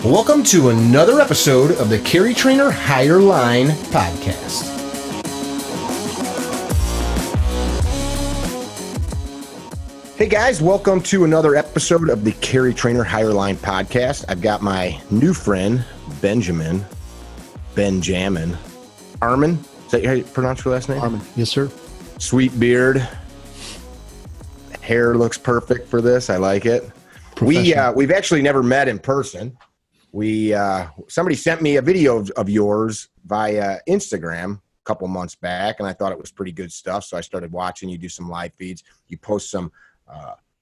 Welcome to another episode of the CarryTrainer Higher Line podcast. Hey guys, welcome to another episode of the CarryTrainer Higher Line podcast. I've got my new friend, Benjamin Arman. Is that how you pronounce your last name? Arman, yes sir. Sweet beard. Hair looks perfect for this. I like it. We've actually never met in person. Somebody sent me a video of yours via Instagram a couple months back, and I thought it was pretty good stuff. So I started watching you do some live feeds. You post some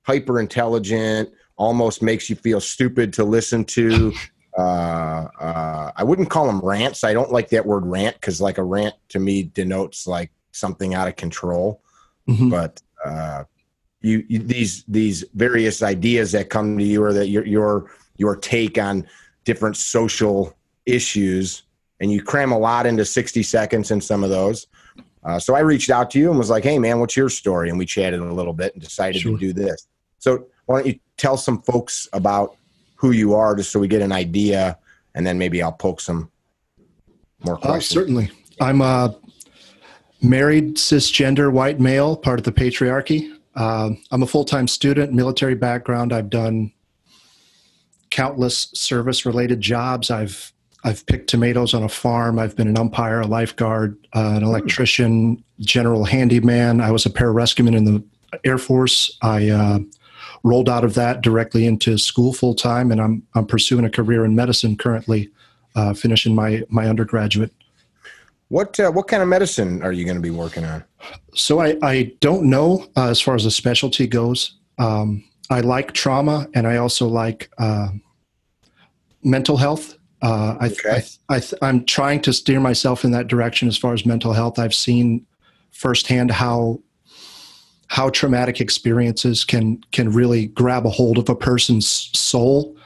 hyper intelligent, almost makes you feel stupid to listen to. I wouldn't call them rants. I don't like that word rant because like a rant to me denotes like something out of control. Mm-hmm. But these various ideas that come to you, or that your take on different social issues, and you cram a lot into 60 seconds in some of those. So I reached out to you and was like, hey man, what's your story? And we chatted a little bit and decided to do this. So why don't you tell some folks about who you are, just so we get an idea, and then maybe I'll poke some more questions. Certainly. I'm a married, cisgender, white male, part of the patriarchy. I'm a full-time student, military background. I've done countless service-related jobs. I've picked tomatoes on a farm. I've been an umpire, a lifeguard, an electrician, general handyman. I was a pararescueman in the Air Force. I rolled out of that directly into school full-time, and I'm pursuing a career in medicine currently, finishing my undergraduate. What kind of medicine are you going to be working on? So I don't know as far as the specialty goes. I like trauma, and I also like mental health. I'm trying to steer myself in that direction as far as mental health. I've seen firsthand how traumatic experiences can really grab a hold of a person's soul,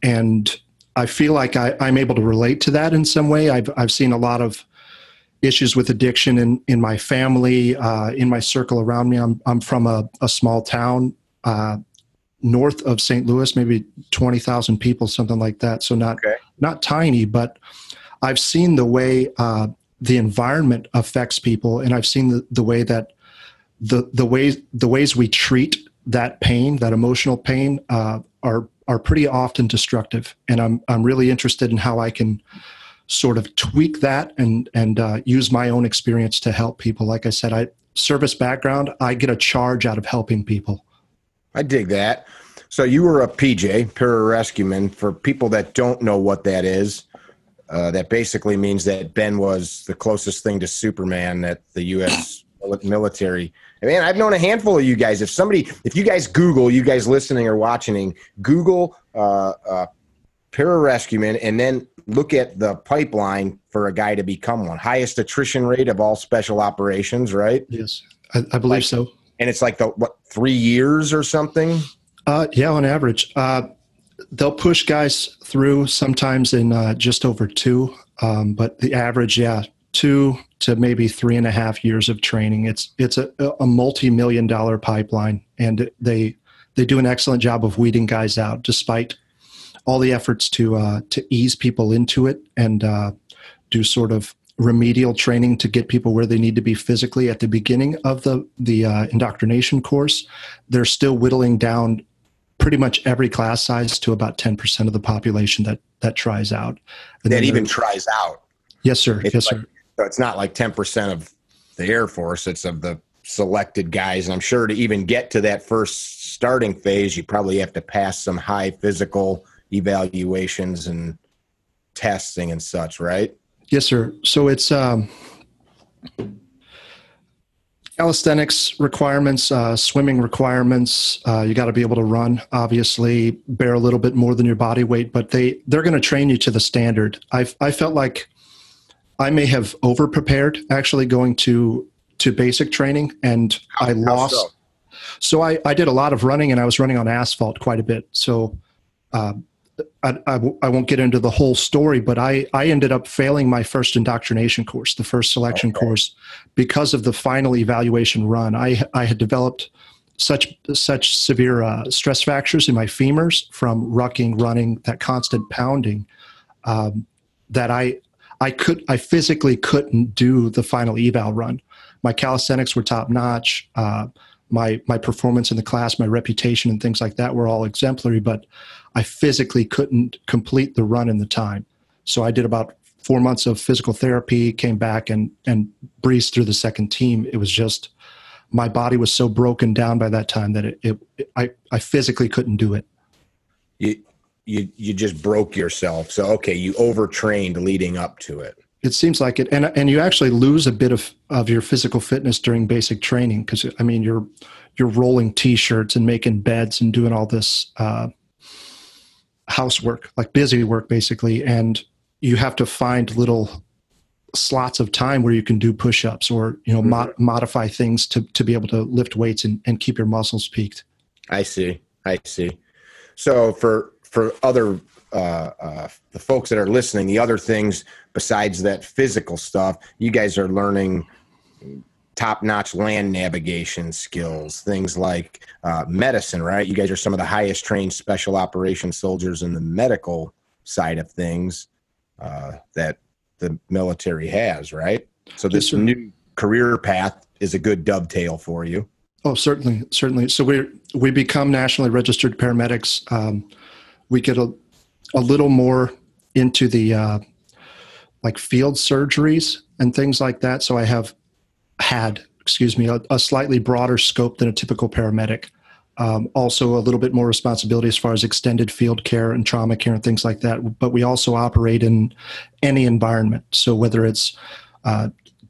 and I feel like I'm able to relate to that in some way. I've seen a lot of issues with addiction in my family, in my circle around me. I'm from a small town north of St. Louis, maybe 20,000 people, something like that. So not tiny, but I've seen the way the environment affects people, and I've seen the way that the ways we treat that pain, that emotional pain, are pretty often destructive. And I'm really interested in how I can sort of tweak that and use my own experience to help people. Like I said, service background, I get a charge out of helping people. I dig that. So you were a PJ, pararescueman. For people that don't know what that is, that basically means that Ben was the closest thing to Superman that the U.S. military. Man, I've known a handful of you guys. If you guys Google, you guys listening or watching, Google pararescueman, and then look at the pipeline for a guy to become one. Highest attrition rate of all special operations, right? Yes, I believe so. And it's like 3 years or something? Yeah, on average. They'll push guys through sometimes in just over 2, but the average, 2 to maybe 3.5 years of training. It's a multi-million-dollar pipeline, and they do an excellent job of weeding guys out, despite all the efforts to ease people into it and do sort of remedial training to get people where they need to be physically at the beginning of the indoctrination course. They're still whittling down pretty much every class size to about 10% of the population that tries out. And that even tries out. Yes, sir. Yes, sir. So it's not like 10% of the Air Force, it's of the selected guys. And I'm sure to even get to that first starting phase, you probably have to pass some high physical evaluations and testing and such, right? Yes, sir. So it's calisthenics requirements, swimming requirements. You got to be able to run, obviously, bear a little bit more than your body weight, but they're going to train you to the standard. I felt like I may have over-prepared actually going to basic training, and I lost. So I did a lot of running, and I was running on asphalt quite a bit. So I won't get into the whole story, but I ended up failing my first indoctrination course, the first selection course, because of the final evaluation run. I had developed such severe stress fractures in my femurs from rucking, running, that constant pounding, that I physically couldn't do the final eval run. My calisthenics were top notch. My performance in the class, my reputation and things like that were all exemplary, but I physically couldn't complete the run in the time. So I did about 4 months of physical therapy, came back and breezed through the second team. It was just, my body was so broken down by that time that I physically couldn't do it. You just broke yourself. So, okay, you overtrained leading up to it. It seems like it. And you actually lose a bit of your physical fitness during basic training. Cause I mean, you're rolling t-shirts and making beds and doing all this, housework, like busy work basically. And you have to find little slots of time where you can do push-ups or, modify things to be able to lift weights and keep your muscles peaked. I see. So for other, the folks that are listening, the other things besides that physical stuff, you guys are learning top-notch land navigation skills, things like medicine, right? You guys are some of the highest trained special operations soldiers in the medical side of things that the military has, right? So this new career path is a good dovetail for you. Oh, certainly. So we become nationally registered paramedics. We get a little more into the like field surgeries and things like that. So I had a slightly broader scope than a typical paramedic. Also a little bit more responsibility as far as extended field care and trauma care and things like that. But we also operate in any environment. So whether it's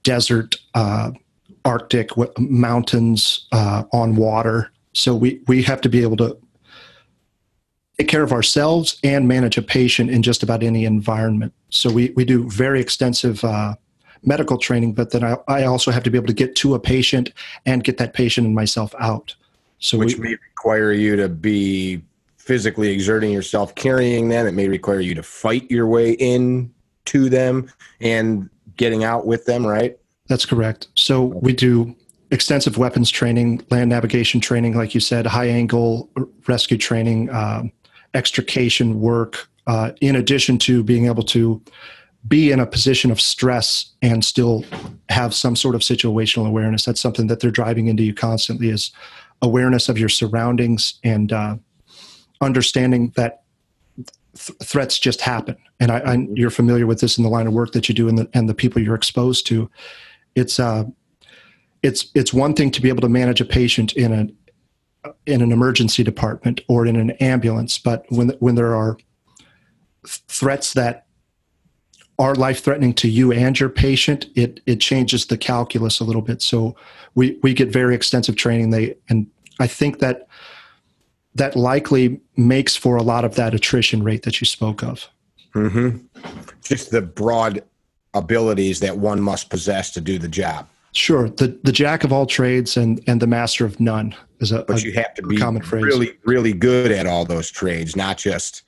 desert, Arctic, mountains, on water. So we have to be able to take care of ourselves and manage a patient in just about any environment. So we do very extensive medical training, but then I also have to be able to get to a patient and get that patient and myself out. So which may require you to be physically exerting yourself, carrying them. It may require you to fight your way in to them and getting out with them, right? That's correct. So we do extensive weapons training, land navigation training, like you said, high angle rescue training, extrication work, in addition to being able to be in a position of stress and still have some sort of situational awareness. That's something that they're driving into you constantly, is awareness of your surroundings and understanding that threats just happen. And you're familiar with this in the line of work that you do and the people you're exposed to. It's one thing to be able to manage a patient in an emergency department or in an ambulance, but when there are threats that are life-threatening to you and your patient, it changes the calculus a little bit. So we get very extensive training. And I think that likely makes for a lot of that attrition rate that you spoke of. Mm-hmm. Just the broad abilities that one must possess to do the job. Sure. The jack of all trades and the master of none is but you have to be common phrase. Really, really good at all those trades, not just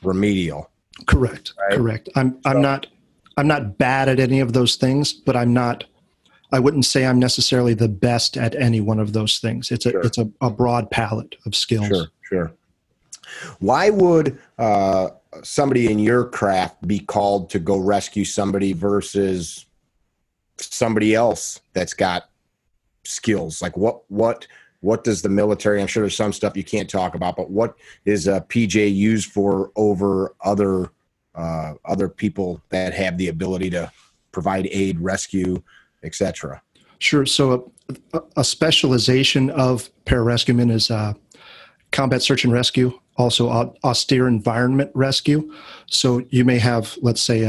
remedial. Correct. Right? Correct. I'm not bad at any of those things, but I wouldn't say I'm necessarily the best at any one of those things. It's a broad palette of skills. Sure. Why would somebody in your craft be called to go rescue somebody versus somebody else that's got skills? Like what does the military, I'm sure there's some stuff you can't talk about, but what is a PJ used for over other people that have the ability to provide aid, rescue, etc.? Sure. So a specialization of pararescuemen is combat search and rescue, also austere environment rescue. So you may have, let's say,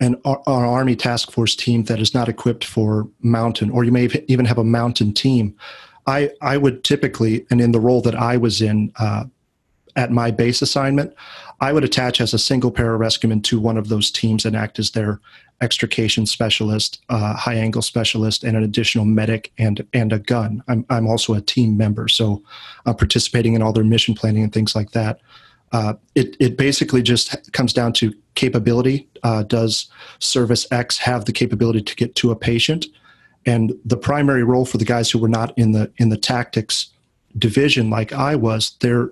an Army task force team that is not equipped for mountain, or you may even have a mountain team. I would typically, and in the role that I was in at my base assignment, I would attach as a single pararescueman to one of those teams and act as their extrication specialist, high angle specialist, and an additional medic and a gun. I'm also a team member, so I'm participating in all their mission planning and things like that. It basically just comes down to capability. Does Service X have the capability to get to a patient? And the primary role for the guys who were not in the tactics division like I was, they're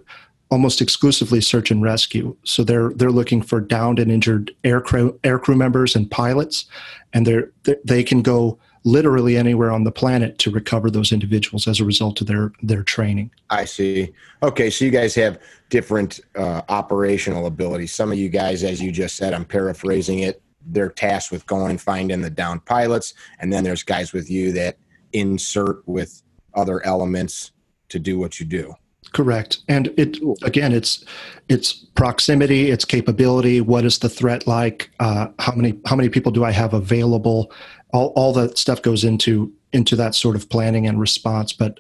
almost exclusively search and rescue. So they're looking for downed and injured air crew members and pilots, and they can go literally anywhere on the planet to recover those individuals as a result of their training. I see. Okay, so you guys have different operational abilities. Some of you guys, as you just said, I'm paraphrasing it, they're tasked with going and finding the downed pilots, and then there's guys with you that insert with other elements to do what you do. Correct. And it's proximity, it's capability. What is the threat like? How many people do I have available? All that stuff goes into that sort of planning and response. But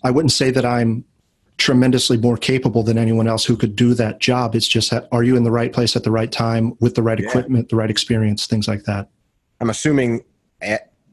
I wouldn't say that I'm tremendously more capable than anyone else who could do that job. It's just that, are you in the right place at the right time with the right equipment, the right experience, things like that. I'm assuming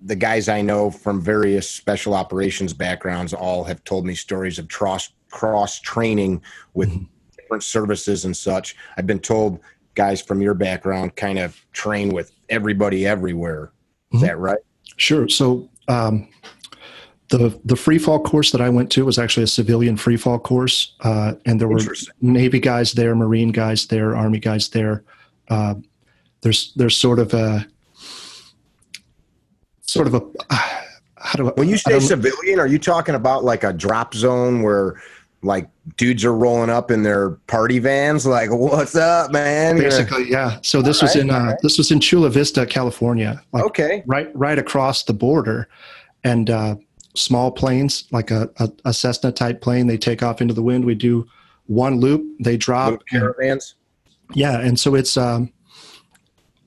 the guys I know from various special operations backgrounds all have told me stories of cross training with different services and such. I've been told guys from your background kind of train with everybody everywhere. Is that right? Sure. So the free fall course that I went to was actually a civilian free fall course, and there were Navy guys there, Marine guys there, Army guys there. There's sort of a when you say civilian, are you talking about like a drop zone where like dudes are rolling up in their party vans, like, what's up, man? Basically, yeah. So this was in Chula Vista, California. Like right across the border, and small planes, like a Cessna type plane, they take off into the wind. We do one loop, they drop. Loop caravans. Yeah, and so it's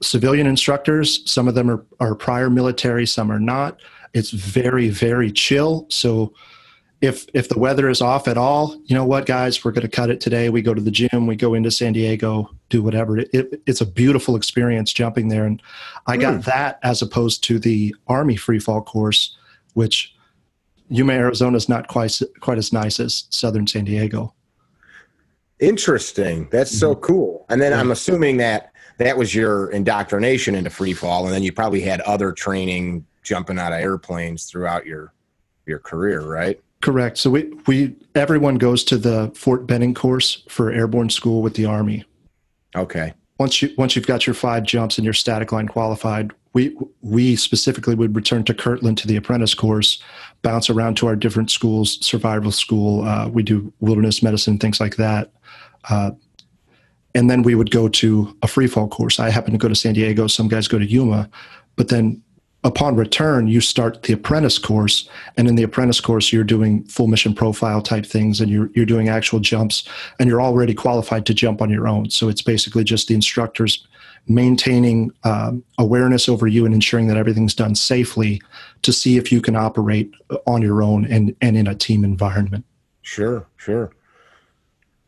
civilian instructors. Some of them are prior military, some are not. It's very, very chill. So if the weather is off at all, you know what, guys, we're going to cut it today. We go to the gym, we go into San Diego, do whatever. It's a beautiful experience jumping there. And I got that as opposed to the Army free fall course, which Yuma, Arizona is not quite as nice as Southern San Diego. Interesting. That's so cool. And then I'm assuming that was your indoctrination into free fall, and then you probably had other training jumping out of airplanes throughout your career, right? Correct. So everyone goes to the Fort Benning course for airborne school with the Army. Okay. Once you've got your 5 jumps and you're static line qualified, we specifically would return to Kirtland to the apprentice course, bounce around to our different schools, survival school. We do wilderness medicine, things like that. And then we would go to a free fall course. I happen to go to San Diego. Some guys go to Yuma. But then upon return, you start the apprentice course. And in the apprentice course, you're doing full mission profile type things, and you're doing actual jumps, and you're already qualified to jump on your own. So it's basically just the instructors maintaining awareness over you and ensuring that everything's done safely to see if you can operate on your own and in a team environment. Sure.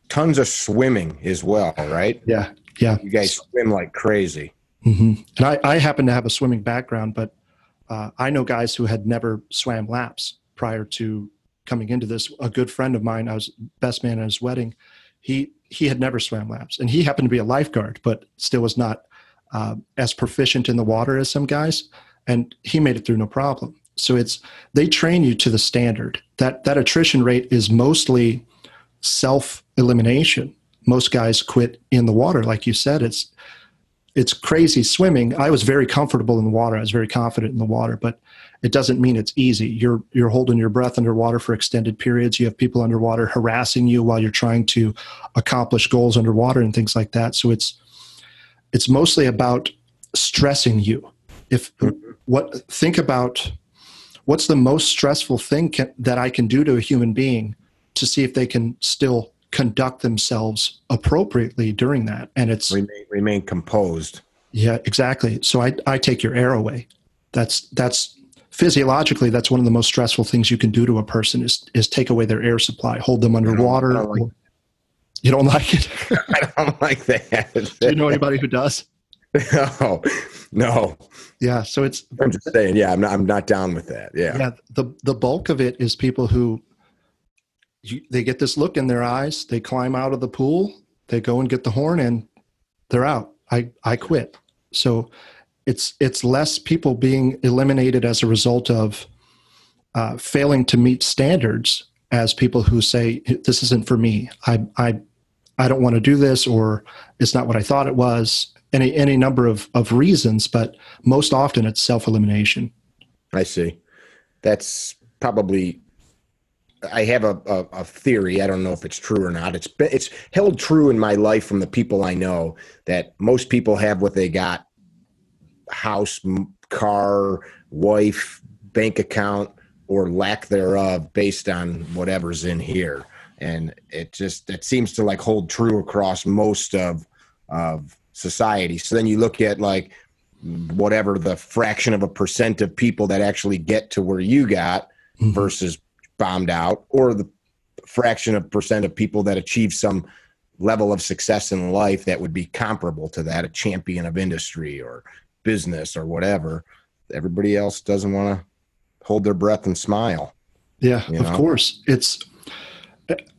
Tons of swimming as well, right? Yeah. You guys swim like crazy. And I happen to have a swimming background, but I know guys who had never swam laps prior to coming into this. A good friend of mine, I was best man at his wedding. He had never swam laps, and he happened to be a lifeguard, but still was not as proficient in the water as some guys, and he made it through no problem. So they train you to the standard. That attrition rate is mostly self-elimination. Most guys quit in the water. Like you said, it's crazy swimming. I was very comfortable in the water. I was very confident in the water, but it doesn't mean it's easy. You're holding your breath underwater for extended periods. You have people underwater harassing you while you're trying to accomplish goals underwater and things like that. So it's mostly about stressing you. Think about what's the most stressful thing that I can do to a human being to see if they can still conduct themselves appropriately during that. And it's remain composed. Yeah, exactly. So I take your air away. That's physiologically, that's one of the most stressful things you can do to a person is take away their air supply, hold them underwater. You don't like it? I don't like that. Do you know anybody who does? No. Yeah. So I'm just saying, yeah, I'm not down with that. Yeah. Yeah. The bulk of it is people who, they get this look in their eyes, they climb out of the pool, they go and get the horn, and they're out. I quit. So it's less people being eliminated as a result of failing to meet standards, as people who say, this isn't for me. I don't want to do this, or it's not what I thought it was. Any number of reasons, but most often it's self-elimination. I see. That's probably, I have a theory. I don't know if it's true or not. It's held true in my life from the people I know, that most people have what they got: house, car, wife, bank account, or lack thereof, based on whatever's in here. And it seems to like hold true across most of society. So then you look at like whatever the fraction of a percent of people that actually get to where you got versus bombed out, or the fraction of percent of people that achieve some level of success in life that would be comparable to that, a champion of industry or business or whatever. Everybody else doesn't want to hold their breath and smile. Yeah, of course.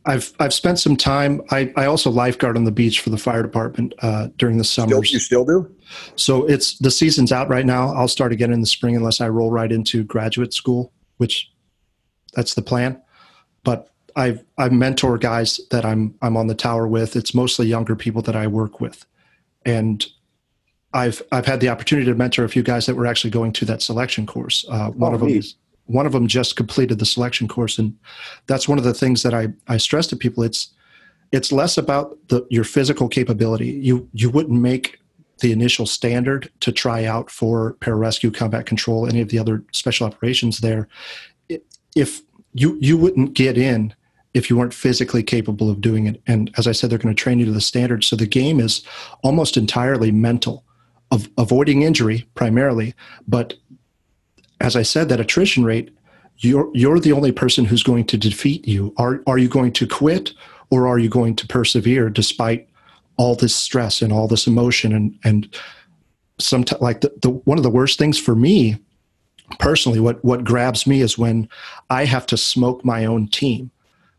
I've spent some time. I also lifeguard on the beach for the fire department during the summers. You still do? So the season's out right now. I'll start again in the spring unless I roll right into graduate school, which that's the plan. But I mentor guys that I'm on the tower with. It's mostly younger people that I work with, and I've had the opportunity to mentor a few guys that were actually going to that selection course. One of them just completed the selection course, and that's one of the things that I stress to people. It's less about your physical capability. You wouldn't make the initial standard to try out for pararescue, combat control, any of the other special operations there. If you wouldn't get in if you weren't physically capable of doing it. And as I said, they're going to train you to the standard. So the game is almost entirely mental, of avoiding injury primarily, but as I said, that attrition rate, you're the only person who's going to defeat you. Are you going to quit, or are you going to persevere despite all this stress and all this emotion? And sometimes, like one of the worst things for me personally, what grabs me is when I have to smoke my own team.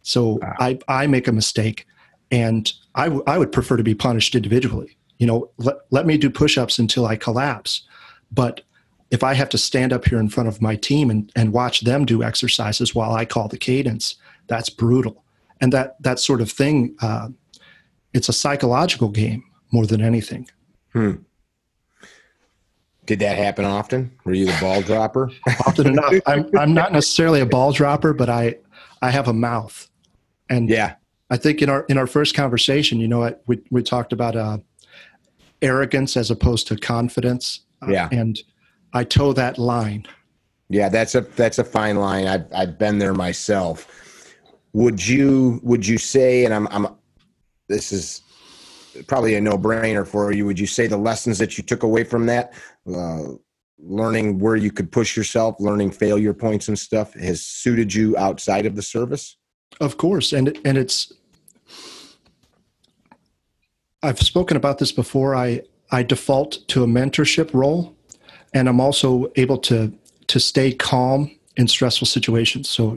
So I make a mistake, and I would prefer to be punished individually. Let me do push-ups until I collapse, but if I have to stand up here in front of my team and watch them do exercises while I call the cadence, that's brutal. And that sort of thing, it's a psychological game more than anything. Did that happen often? Were you the ball dropper? Often enough. I'm not necessarily a ball dropper, but I have a mouth. And yeah, I think in our first conversation, we talked about arrogance as opposed to confidence. Yeah. And I toe that line. Yeah, that's a fine line. I've been there myself. Would you say, and this is probably a no-brainer for you, would you say the lessons that you took away from that, learning where you could push yourself, learning failure points and stuff, has suited you outside of the service? Of course, and I've spoken about this before. I default to a mentorship role. And I'm also able to stay calm in stressful situations. So,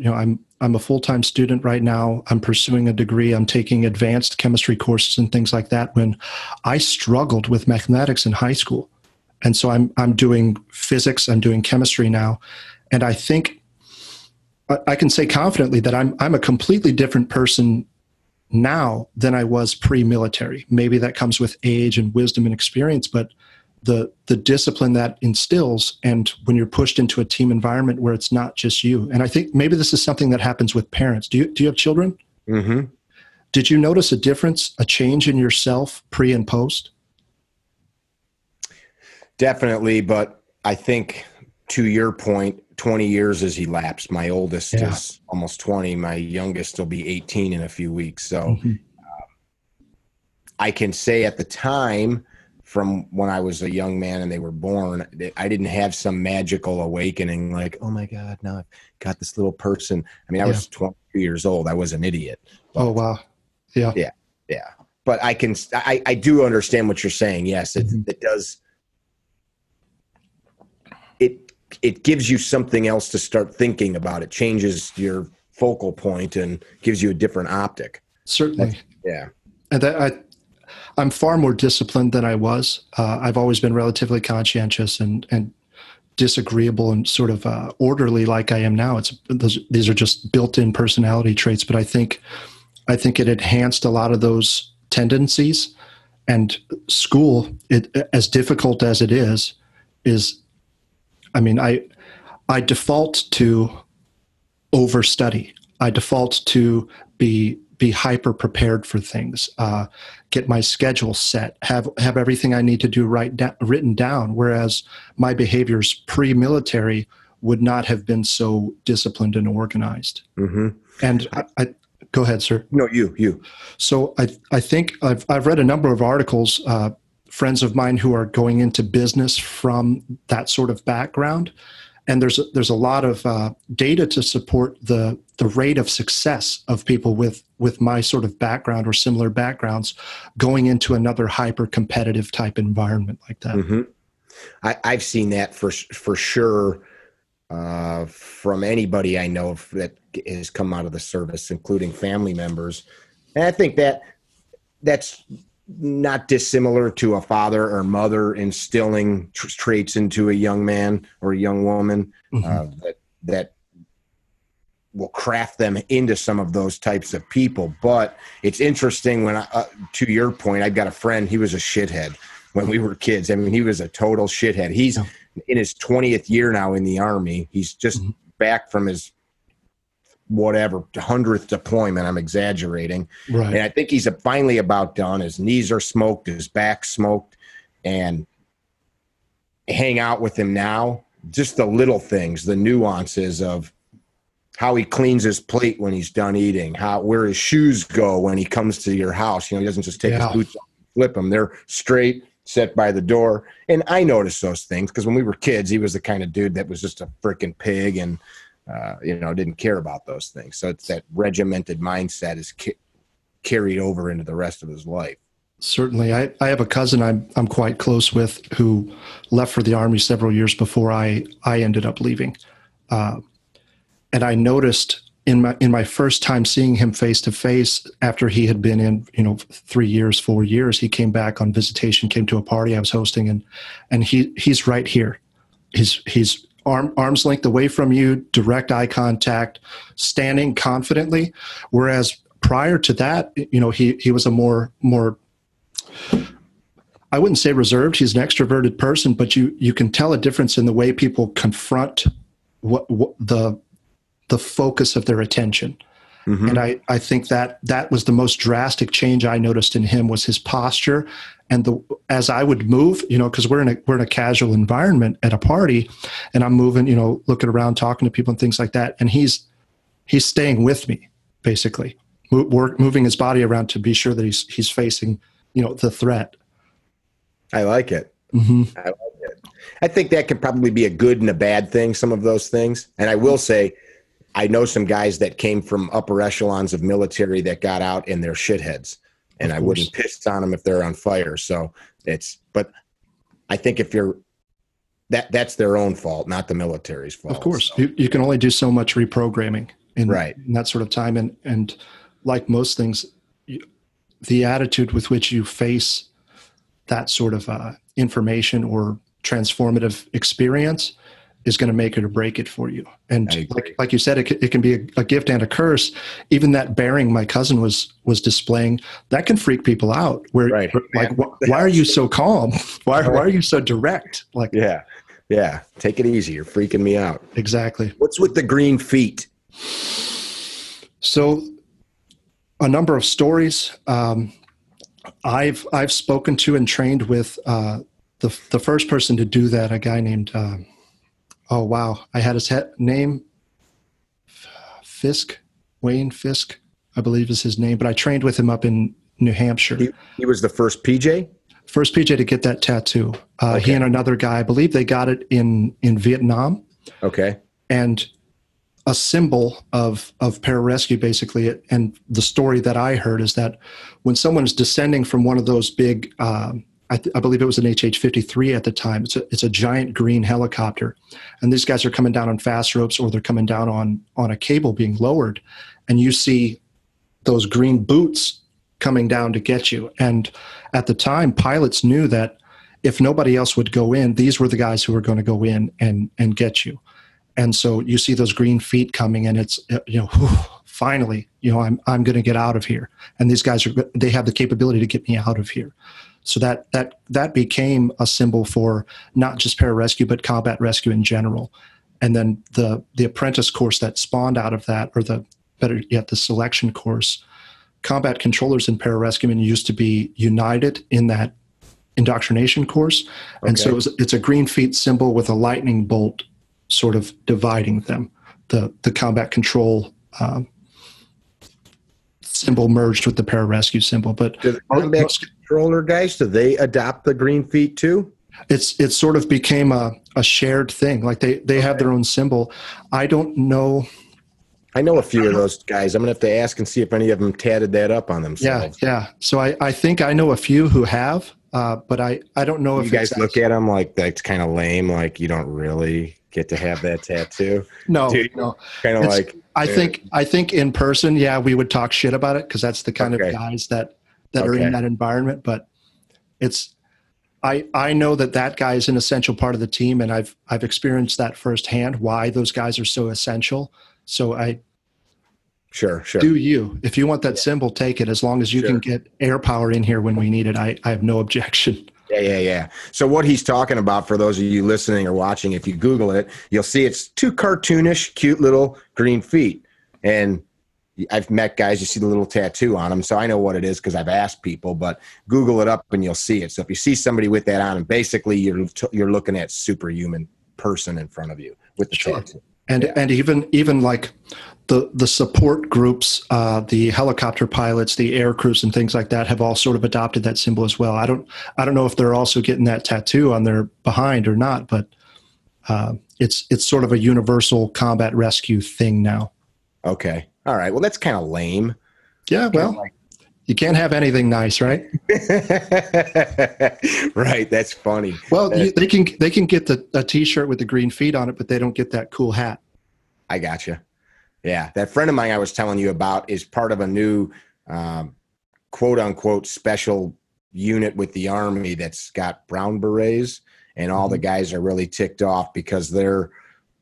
I'm a full-time student right now. I'm pursuing a degree. I'm taking advanced chemistry courses and things like that. When I struggled with mathematics in high school, and so I'm doing physics. I'm doing chemistry now, and I think I can say confidently that I'm a completely different person now than I was pre-military. Maybe that comes with age and wisdom and experience, but the discipline that instills, and when you're pushed into a team environment where it's not just you. And I think maybe this is something that happens with parents. Do you have children? Mm-hmm. Did you notice a change in yourself pre and post? Definitely, but I think to your point, 20 years has elapsed. My oldest is almost 20. My youngest will be 18 in a few weeks. So I can say at the time, from when I was a young man and they were born, I didn't have some magical awakening like, oh my God, now I've got this little person. I mean, I was 22 years old. I was an idiot. But, oh, wow. Yeah. Yeah. Yeah. But I do understand what you're saying. Yes, it does. It gives you something else to start thinking about. It changes your focal point and gives you a different optic. Certainly. Yeah. And I'm far more disciplined than I was. I've always been relatively conscientious and disagreeable and sort of orderly like I am now. These are just built-in personality traits, but I think it enhanced a lot of those tendencies. And school, as difficult as it is, I mean, I default to overstudy. I default to be hyper prepared for things, get my schedule set, have everything I need to do written down. Whereas my behaviors pre-military would not have been so disciplined and organized. Mm-hmm. And I go ahead, sir. No, you. So I think I've read a number of articles, friends of mine who are going into business from that sort of background. And there's a lot of data to support the rate of success of people with my sort of background or similar backgrounds going into another hyper competitive type environment like that. Mm-hmm. I've seen that for sure from anybody I know that has come out of the service, including family members. And I think that's not dissimilar to a father or mother instilling traits into a young man or a young woman, mm-hmm. that will craft them into some of those types of people. But it's interesting when to your point, I've got a friend, he was a shithead when we were kids. I mean, he was a total shithead. He's in his 20th year now in the Army. He's just mm-hmm. back from his 100th deployment. I'm exaggerating. Right. And I think he's finally about done. His knees are smoked, his back smoked, and hang out with him now. Just the little things, the nuances of how he cleans his plate when he's done eating, where his shoes go when he comes to your house. He doesn't just take his boots off and flip them. They're straight, set by the door. And I noticed those things because when we were kids, he was the kind of dude that was just a freaking pig and didn't care about those things. So it's that regimented mindset is carried over into the rest of his life. Certainly. I have a cousin I'm quite close with who left for the Army several years before I ended up leaving. And I noticed in my first time seeing him face to face after he had been in, 4 years, he came back on visitation, came to a party I was hosting, and he's right here. He's arm's length away from you, direct eye contact, standing confidently. Whereas prior to that, he was a more, I wouldn't say reserved. He's an extroverted person, but you can tell a difference in the way people confront what the focus of their attention. Mm-hmm. And I think that was the most drastic change I noticed in him was his posture. And as I would move, because we're in a casual environment at a party, and I'm moving, looking around, talking to people and things like that. And he's staying with me, basically, moving his body around to be sure that he's facing, the threat. I like it. Mm-hmm. I like it. I think that can probably be a good and a bad thing, some of those things. And I will say, I know some guys that came from upper echelons of military that got out and they're shitheads, and I wouldn't piss on them if they're on fire. So but I think if that's their own fault, not the military's fault. Of course, so. You can only do so much reprogramming in that sort of time. And like most things, the attitude with which you face that sort of information or transformative experience is going to make it or break it for you. And like you said, it can be a gift and a curse. Even that bearing my cousin was displaying, that can freak people out. Why are you so calm? Why are you so direct? Yeah. Take it easy. You're freaking me out. Exactly. What's with the green feet? So a number of stories. I've spoken to and trained with the first person to do that, a guy named oh, wow. I had his name, Fisk, Wayne Fisk, I believe is his name. But I trained with him up in New Hampshire. He was the first PJ? First PJ to get that tattoo. Okay. He and another guy, I believe they got it in Vietnam. Okay. And a symbol of pararescue, basically. And the story that I heard is that when someone's descending from one of those big I believe it was an HH-53 at the time. It's a giant green helicopter. And these guys are coming down on fast ropes, or they're coming down on a cable being lowered. And you see those green boots coming down to get you. And at the time, pilots knew that if nobody else would go in, these were the guys who were going to go in and get you. And so you see those green feet coming, and it's, finally, I'm going to get out of here. And these guys they have the capability to get me out of here. So that became a symbol for not just pararescue, but combat rescue in general. And then the apprentice course that spawned out of that, or the selection course, combat controllers and pararescuemen used to be united in that indoctrination course. Okay. And so it's a green feet symbol with a lightning bolt sort of dividing them. The combat control symbol merged with the pararescue symbol. But do the combat controller guys, do they adopt the green feet too? It sort of became a shared thing. Like they have their own symbol. I don't know. I know a few of those guys. I'm going to have to ask and see if any of them tatted that up on themselves. Yeah. So I think I know a few who have, but I don't know if you guys look at them like that's kind of lame. Like you don't really get to have that tattoo. No. Kind of like. I think in person, yeah, we would talk shit about it because that's the kind of guys that are in that environment. But I know that guy is an essential part of the team, and I've experienced that firsthand. Why those guys are so essential. So sure. Do you? If you want that symbol, take it. As long as you can get air power in here when we need it, I have no objection. Yeah. So what he's talking about, for those of you listening or watching, if you Google it, you'll see it's two cartoonish, cute little green feet. And I've met guys, you see the little tattoo on them, so I know what it is because I've asked people, but Google it up and you'll see it. So if you see somebody with that on, and basically you're looking at superhuman person in front of you with the tattoo. And even like the support groups, the helicopter pilots, the air crews, and things like that have all sort of adopted that symbol as well. I don't know if they're also getting that tattoo on their behind or not, but it's sort of a universal combat rescue thing now. Okay. All right. Well, that's kind of lame. Yeah. Well, you can't have anything nice, right? Right. That's funny. Well, they can get a T-shirt with the green feet on it, but they don't get that cool hat. I gotcha. Yeah. That friend of mine I was telling you about is part of a new quote unquote special unit with the Army that's got brown berets, and all the guys are really ticked off because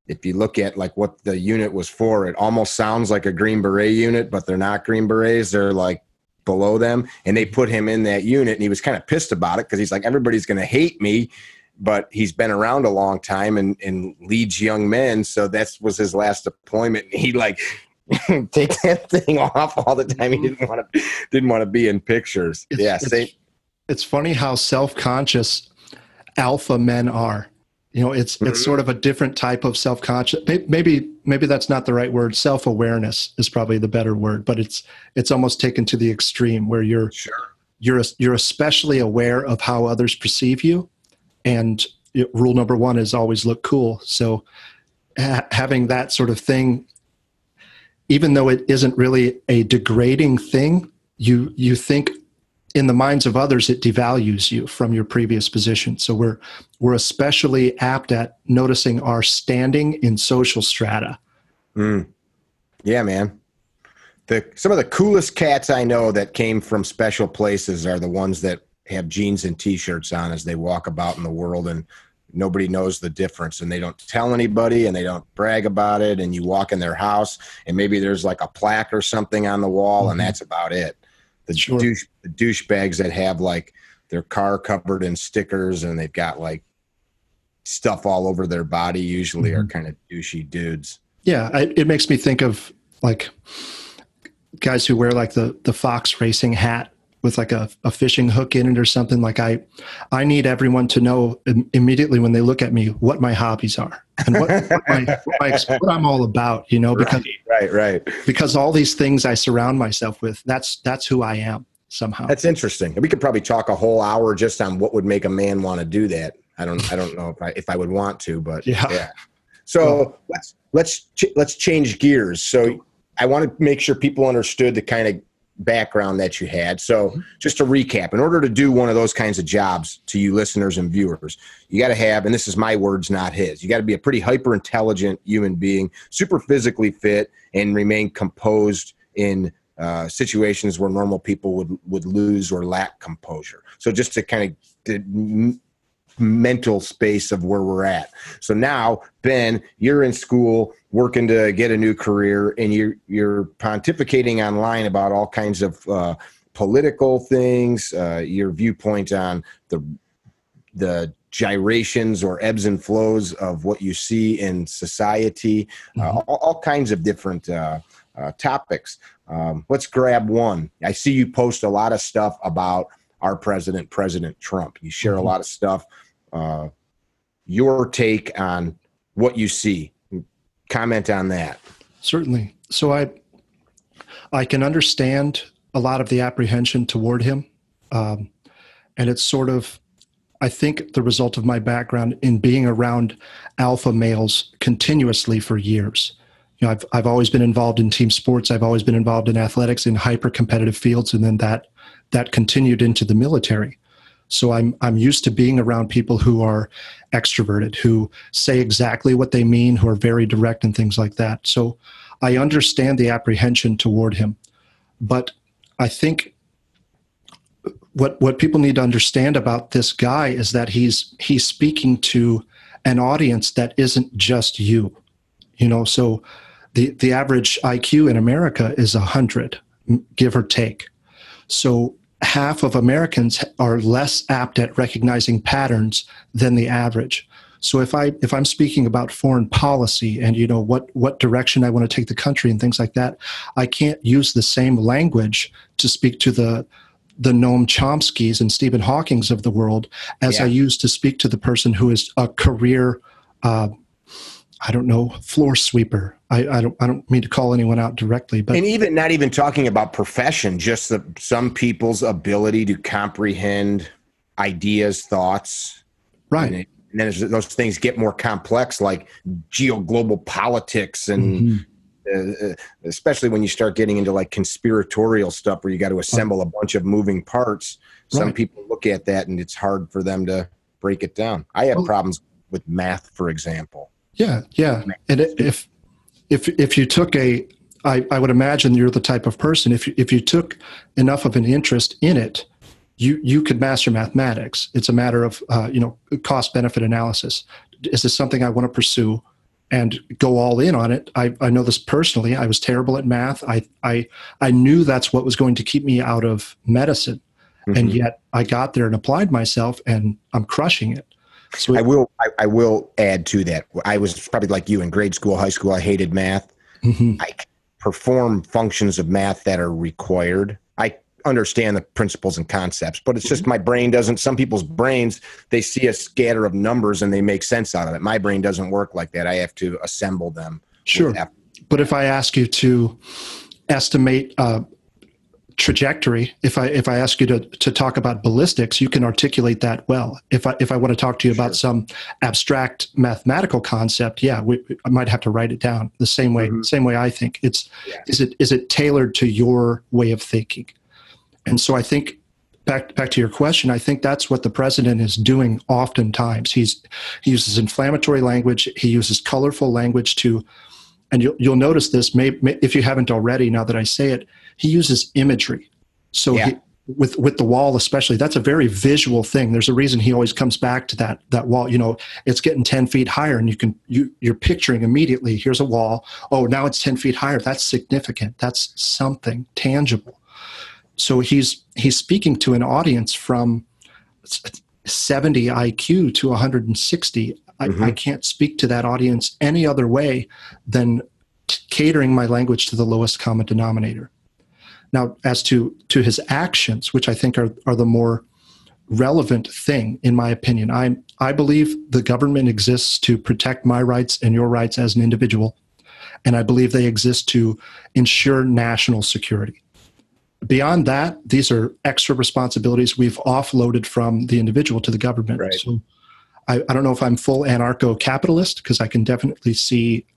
if you look at like what the unit was for, it almost sounds like a Green Beret unit, but they're not Green Berets. They're like below them. And they put him in that unit, and he was kind of pissed about it because he's like, everybody's going to hate me, but he's been around a long time and leads young men. So that was his last deployment. And he like take that thing off all the time. He didn't want to be in pictures. It's funny how self-conscious alpha men are. It's sort of a different type of self-conscious. Maybe that's not the right word. Self-awareness is probably the better word, but it's almost taken to the extreme where you're especially aware of how others perceive you. And rule number one is always look cool. So having that sort of thing, even though it isn't really a degrading thing, you think in the minds of others, it devalues you from your previous position. So we're especially apt at noticing our standing in social strata. Yeah, man. Some of the coolest cats I know that came from special places are the ones that have jeans and T-shirts on as they walk about in the world, and nobody knows the difference, and they don't tell anybody and they don't brag about it. And you walk in their house and maybe there's like a plaque or something on the wall, and that's about it. The douchebags that have like their car covered in stickers and they've got like stuff all over their body usually are kind of douchey dudes. Yeah. It makes me think of like guys who wear like the Fox racing hat with like a fishing hook in it or something. Like I need everyone to know immediately when they look at me what my hobbies are and what I'm all about, because right. Because all these things I surround myself with, that's who I am somehow. That's interesting. We could probably talk a whole hour just on what would make a man want to do that. I don't know if I would want to, but yeah. So let's change gears. So I want to make sure people understood the kind of background that you had. So just to recap, in order to do one of those kinds of jobs to you listeners and viewers, you got to have, and this is my words, not his, you got to be a pretty hyper intelligent human being, super physically fit, and remain composed in situations where normal people would lose or lack composure. So just to kind of the mental space of where we're at. So now, Ben, you're in school working to get a new career, and you're pontificating online about all kinds of political things, your viewpoint on the gyrations or ebbs and flows of what you see in society, all kinds of different topics. Let's grab one. I see you post a lot of stuff about our president, President Trump. You share a lot of stuff. Your take on what you see. Comment on that. Certainly. So I can understand a lot of the apprehension toward him. And it's sort of, I think, the result of my background in being around alpha males continuously for years. You know, I've always been involved in team sports. I've always been involved in athletics in hyper competitive fields, and then that continued into the military. So I'm used to being around people who are extroverted, who say exactly what they mean, who are very direct and things like that. So I understand the apprehension toward him, but I think what people need to understand about this guy is that he's speaking to an audience that isn't just you. You know, so the average IQ in America is 100, give or take. So half of Americans are less apt at recognizing patterns than the average. So if I'm speaking about foreign policy and, you know, what direction I want to take the country and things like that, I can't use the same language to speak to the Noam Chomskys and Stephen Hawkings of the world as I use to speak to the person who is a career, floor sweeper. I don't mean to call anyone out directly, but and not even talking about profession, just some people's ability to comprehend ideas, thoughts, right? And then those things get more complex, like global politics, and especially when you start getting into like conspiratorial stuff where you got to assemble a bunch of moving parts. Some people look at that and it's hard for them to break it down. I have problems with math, for example. Yeah. And if you took I would imagine you're the type of person, if you took enough of an interest in it, you could master mathematics. It's a matter of cost benefit analysis. Is this something I want to pursue and go all in on it? I know this personally. I was terrible at math. I knew that's what was going to keep me out of medicine, and yet I got there and applied myself, and I'm crushing it. So I will add to that. I was probably like you in grade school, high school. I hated math. I perform functions of math that are required. I understand the principles and concepts, but it's just my brain doesn't. Some people's brains, they see a scatter of numbers and they make sense out of it. My brain doesn't work like that. I have to assemble them. Sure. But if I ask you to estimate trajectory, if I ask you to talk about ballistics, you can articulate that well. If I want to talk to you about some abstract mathematical concept, I might have to write it down the same way I think. Is it tailored to your way of thinking? And so I think back to your question, I think that's what the president is doing oftentimes. He uses inflammatory language, he uses colorful language and you'll notice this, if you haven't already, now that I say it, he uses imagery. So with the wall especially, that's a very visual thing. There's a reason he always comes back to that wall. You know, it's getting 10 feet higher, and you're picturing immediately, here's a wall. Oh, now it's 10 feet higher. That's significant. That's something tangible. So he's speaking to an audience from 70 IQ to 160. I can't speak to that audience any other way than catering my language to the lowest common denominator. Now, as to his actions, which I think are the more relevant thing, in my opinion, I believe the government exists to protect my rights and your rights as an individual, and I believe they exist to ensure national security. Beyond that, these are extra responsibilities we've offloaded from the individual to the government. Right. So I don't know if I'm full anarcho-capitalist, because I can definitely see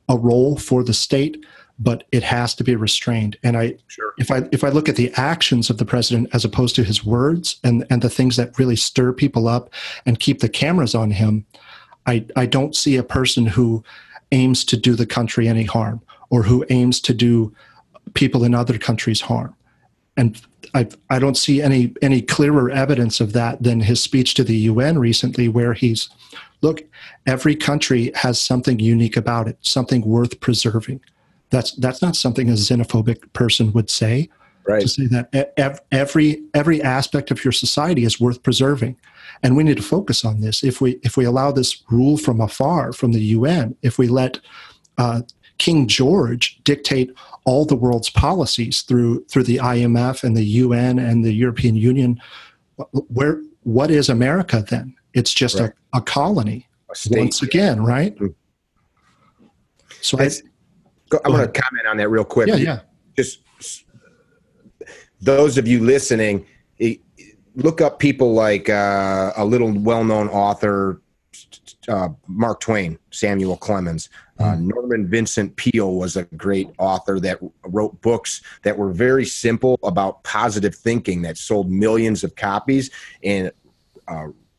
a role for the state, but it has to be restrained. And if I look at the actions of the president as opposed to his words and the things that really stir people up and keep the cameras on him, I don't see a person who aims to do the country any harm, or who aims to do people in other countries harm. And I don't see any clearer evidence of that than his speech to the UN recently, where he's, look, every country has something unique about it, something worth preserving. That's not something a xenophobic person would say. Right. To say that every aspect of your society is worth preserving, and we need to focus on this. If we allow this rule from afar, from the UN, if we let King George dictate all the world's policies through the IMF and the UN and the European Union, what is America then? It's just right. a colony, once again, right? So I'm going to comment on that real quick. Yeah. Just those of you listening, look up people like a little well-known author, Mark Twain, Samuel Clemens. Norman Vincent Peale was a great author that wrote books that were very simple about positive thinking that sold millions of copies. And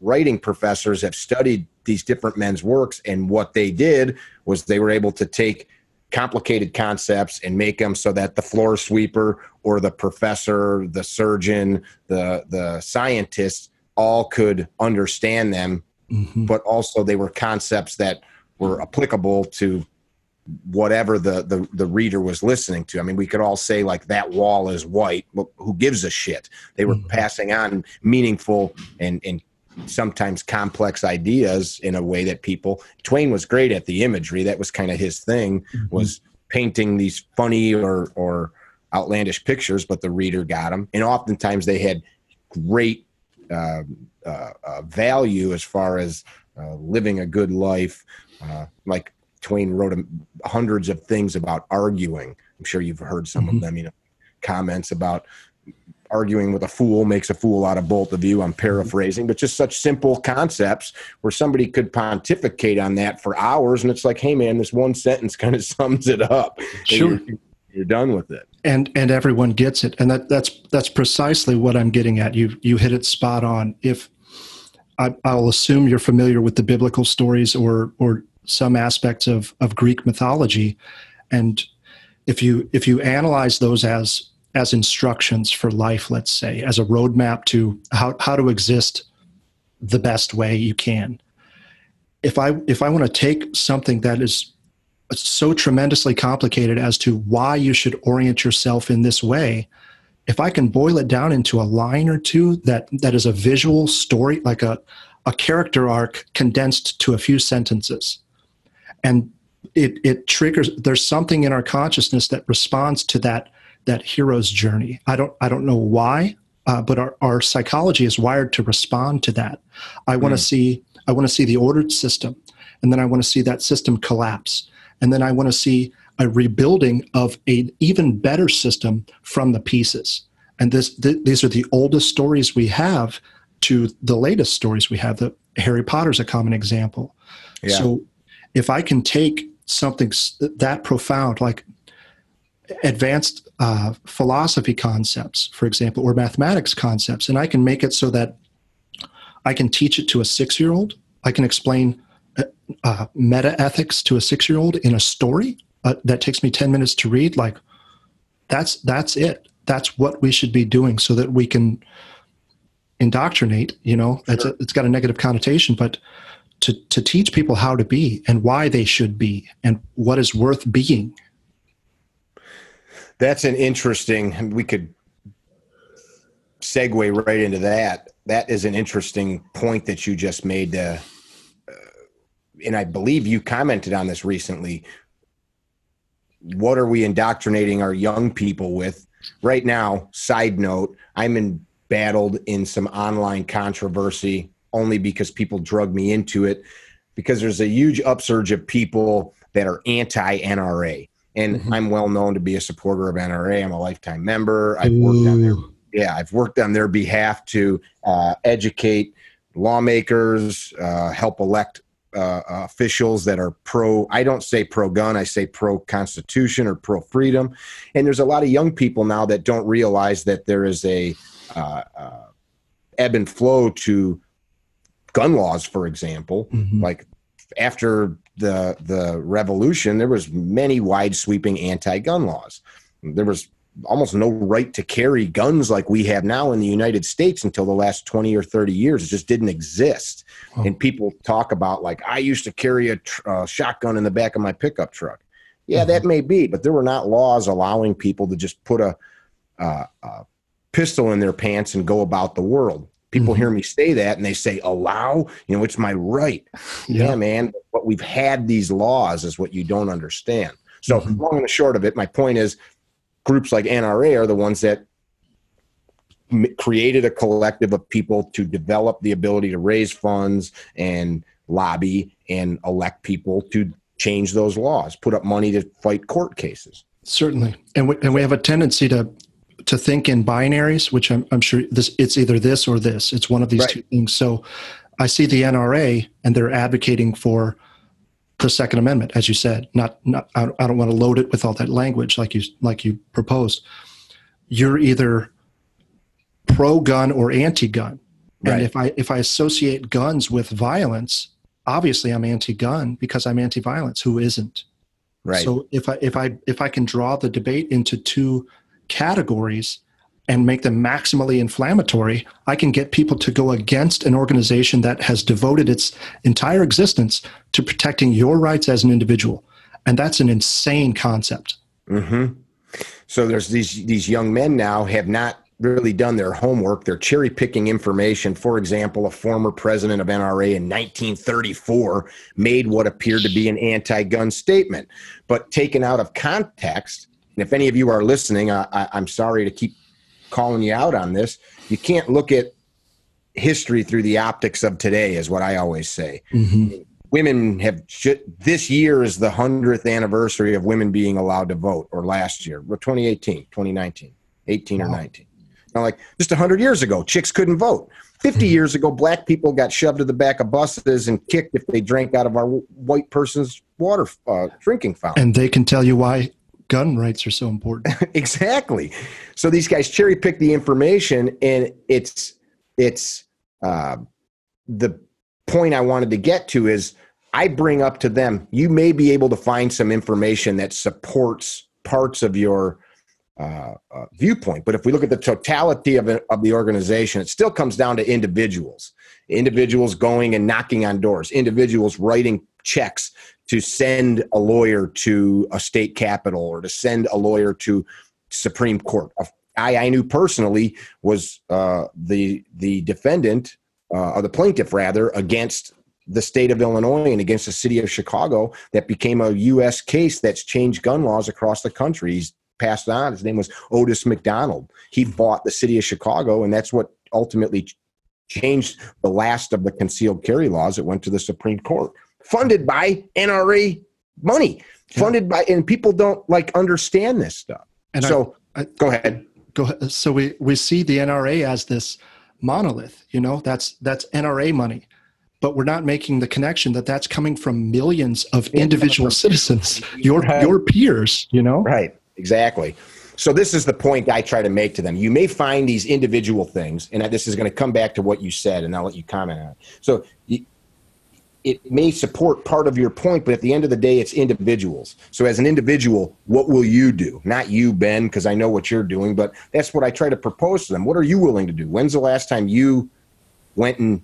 writing professors have studied these different men's works, and what they did was they were able to take complicated concepts and make them so that the floor sweeper or the professor, the surgeon, the scientist all could understand them. Mm-hmm. But also they were concepts that were applicable to whatever the reader was listening to. I mean, we could all say like, that wall is white. Well, who gives a shit? They were passing on meaningful and sometimes complex ideas in a way that Twain was great at the imagery. That was kind of his thing, was painting these funny or outlandish pictures, but the reader got them. And oftentimes they had great value as far as living a good life. Like Twain wrote hundreds of things about arguing. I'm sure you've heard some of them, comments about arguing with a fool makes a fool out of both of you. I'm paraphrasing, but just such simple concepts where somebody could pontificate on that for hours. And it's like, hey man, this one sentence kind of sums it up. Sure. You're done with it. And everyone gets it. And that's precisely what I'm getting at. You hit it spot on. If I'll assume you're familiar with the biblical stories or some aspects of Greek mythology. And if you analyze those as instructions for life, let's say, as a roadmap to how to exist the best way you can. If I want to take something that is so tremendously complicated as to why you should orient yourself in this way, if I can boil it down into a line or two that is a visual story, like a character arc condensed to a few sentences, and it triggers, there's something in our consciousness that responds to that hero's journey. I don't know why, but our psychology is wired to respond to that. I want to see the ordered system, and then I want to see that system collapse, and then I want to see a rebuilding of an even better system from the pieces. And these are the oldest stories we have to the latest stories we have. The Harry Potter's a common example. Yeah. So if I can take something that profound, like advanced philosophy concepts, for example, or mathematics concepts, and I can make it so that I can teach it to a 6-year-old. I can explain meta ethics to a 6-year-old in a story that takes me 10 minutes to read. Like that's it. That's what we should be doing, so that we can indoctrinate. Sure. It's got a negative connotation, but to teach people how to be and why they should be and what is worth being. That's an interesting, we could segue right into that. That is an interesting point that you just made. And I believe you commented on this recently. What are we indoctrinating our young people with? Right now, side note, I'm embattled in some online controversy only because people drug me into it, because there's a huge upsurge of people that are anti-NRA. And I'm well known to be a supporter of NRA. I'm a lifetime member. I've worked on their behalf to educate lawmakers, help elect officials that are I don't say pro-gun, I say pro-constitution or pro-freedom. And there's a lot of young people now that don't realize that there is a ebb and flow to gun laws, for example. Like after the revolution, there was many wide sweeping anti-gun laws. There was almost no right to carry guns like we have now in the United States until the last 20 or 30 years. It just didn't exist. Oh. And people talk about, like, I used to carry a shotgun in the back of my pickup truck. Yeah, that may be, but there were not laws allowing people to just put a pistol in their pants and go about the world. People hear me say that and they say, allow, it's my right. Yeah, man. But we've had these laws is what you don't understand. So long and the short of it, my point is groups like NRA are the ones that created a collective of people to develop the ability to raise funds and lobby and elect people to change those laws, put up money to fight court cases. Certainly. And we have a tendency to think in binaries, which I'm sure it's either this or this. It's one of these two things. So I see the NRA and they're advocating for the Second Amendment, as you said. I don't want to load it with all that language like you proposed. You're either pro-gun or anti-gun. And if I associate guns with violence, obviously I'm anti-gun because I'm anti-violence. Who isn't? Right. So if I can draw the debate into two categories and make them maximally inflammatory, I can get people to go against an organization that has devoted its entire existence to protecting your rights as an individual. And that's an insane concept. So there's these young men now have not really done their homework. They're cherry picking information. For example, a former president of NRA in 1934 made what appeared to be an anti-gun statement, but taken out of context. And if any of you are listening, I'm sorry to keep calling you out on this. You can't look at history through the optics of today, is what I always say. Women have, this year is the 100th anniversary of women being allowed to vote, or last year, 2018, 2019, 18 or 19. Like just 100 years ago, chicks couldn't vote. 50 years ago, black people got shoved to the back of buses and kicked if they drank out of our white person's water drinking fountain. And they can tell you why gun rights are so important. Exactly. So these guys cherry pick the information, and it's the point I wanted to get to is I bring up to them, you may be able to find some information that supports parts of your viewpoint. But if we look at the totality of the organization, it still comes down to individuals going and knocking on doors, individuals writing checks to send a lawyer to a state capitol or to send a lawyer to Supreme Court. I knew personally was the defendant, or the plaintiff rather, against the state of Illinois and against the city of Chicago that became a U.S. case that's changed gun laws across the country. He's passed on. His name was Otis McDonald. He fought the city of Chicago, and that's what ultimately changed the last of the concealed carry laws that went to the Supreme Court, funded by NRA money, funded by, and people don't understand this stuff. And so go ahead. Go ahead. So we see the NRA as this monolith, that's NRA money, but we're not making the connection that that's coming from millions of individual citizens, your peers, Right. Exactly. So this is the point I try to make to them. You may find these individual things, and this is going to come back to what you said, and I'll let you comment on it. So it may support part of your point, but at the end of the day, it's individuals. So as an individual, what will you do? Not you, Ben, because I know what you're doing, but that's what I try to propose to them. What are you willing to do? When's the last time you went and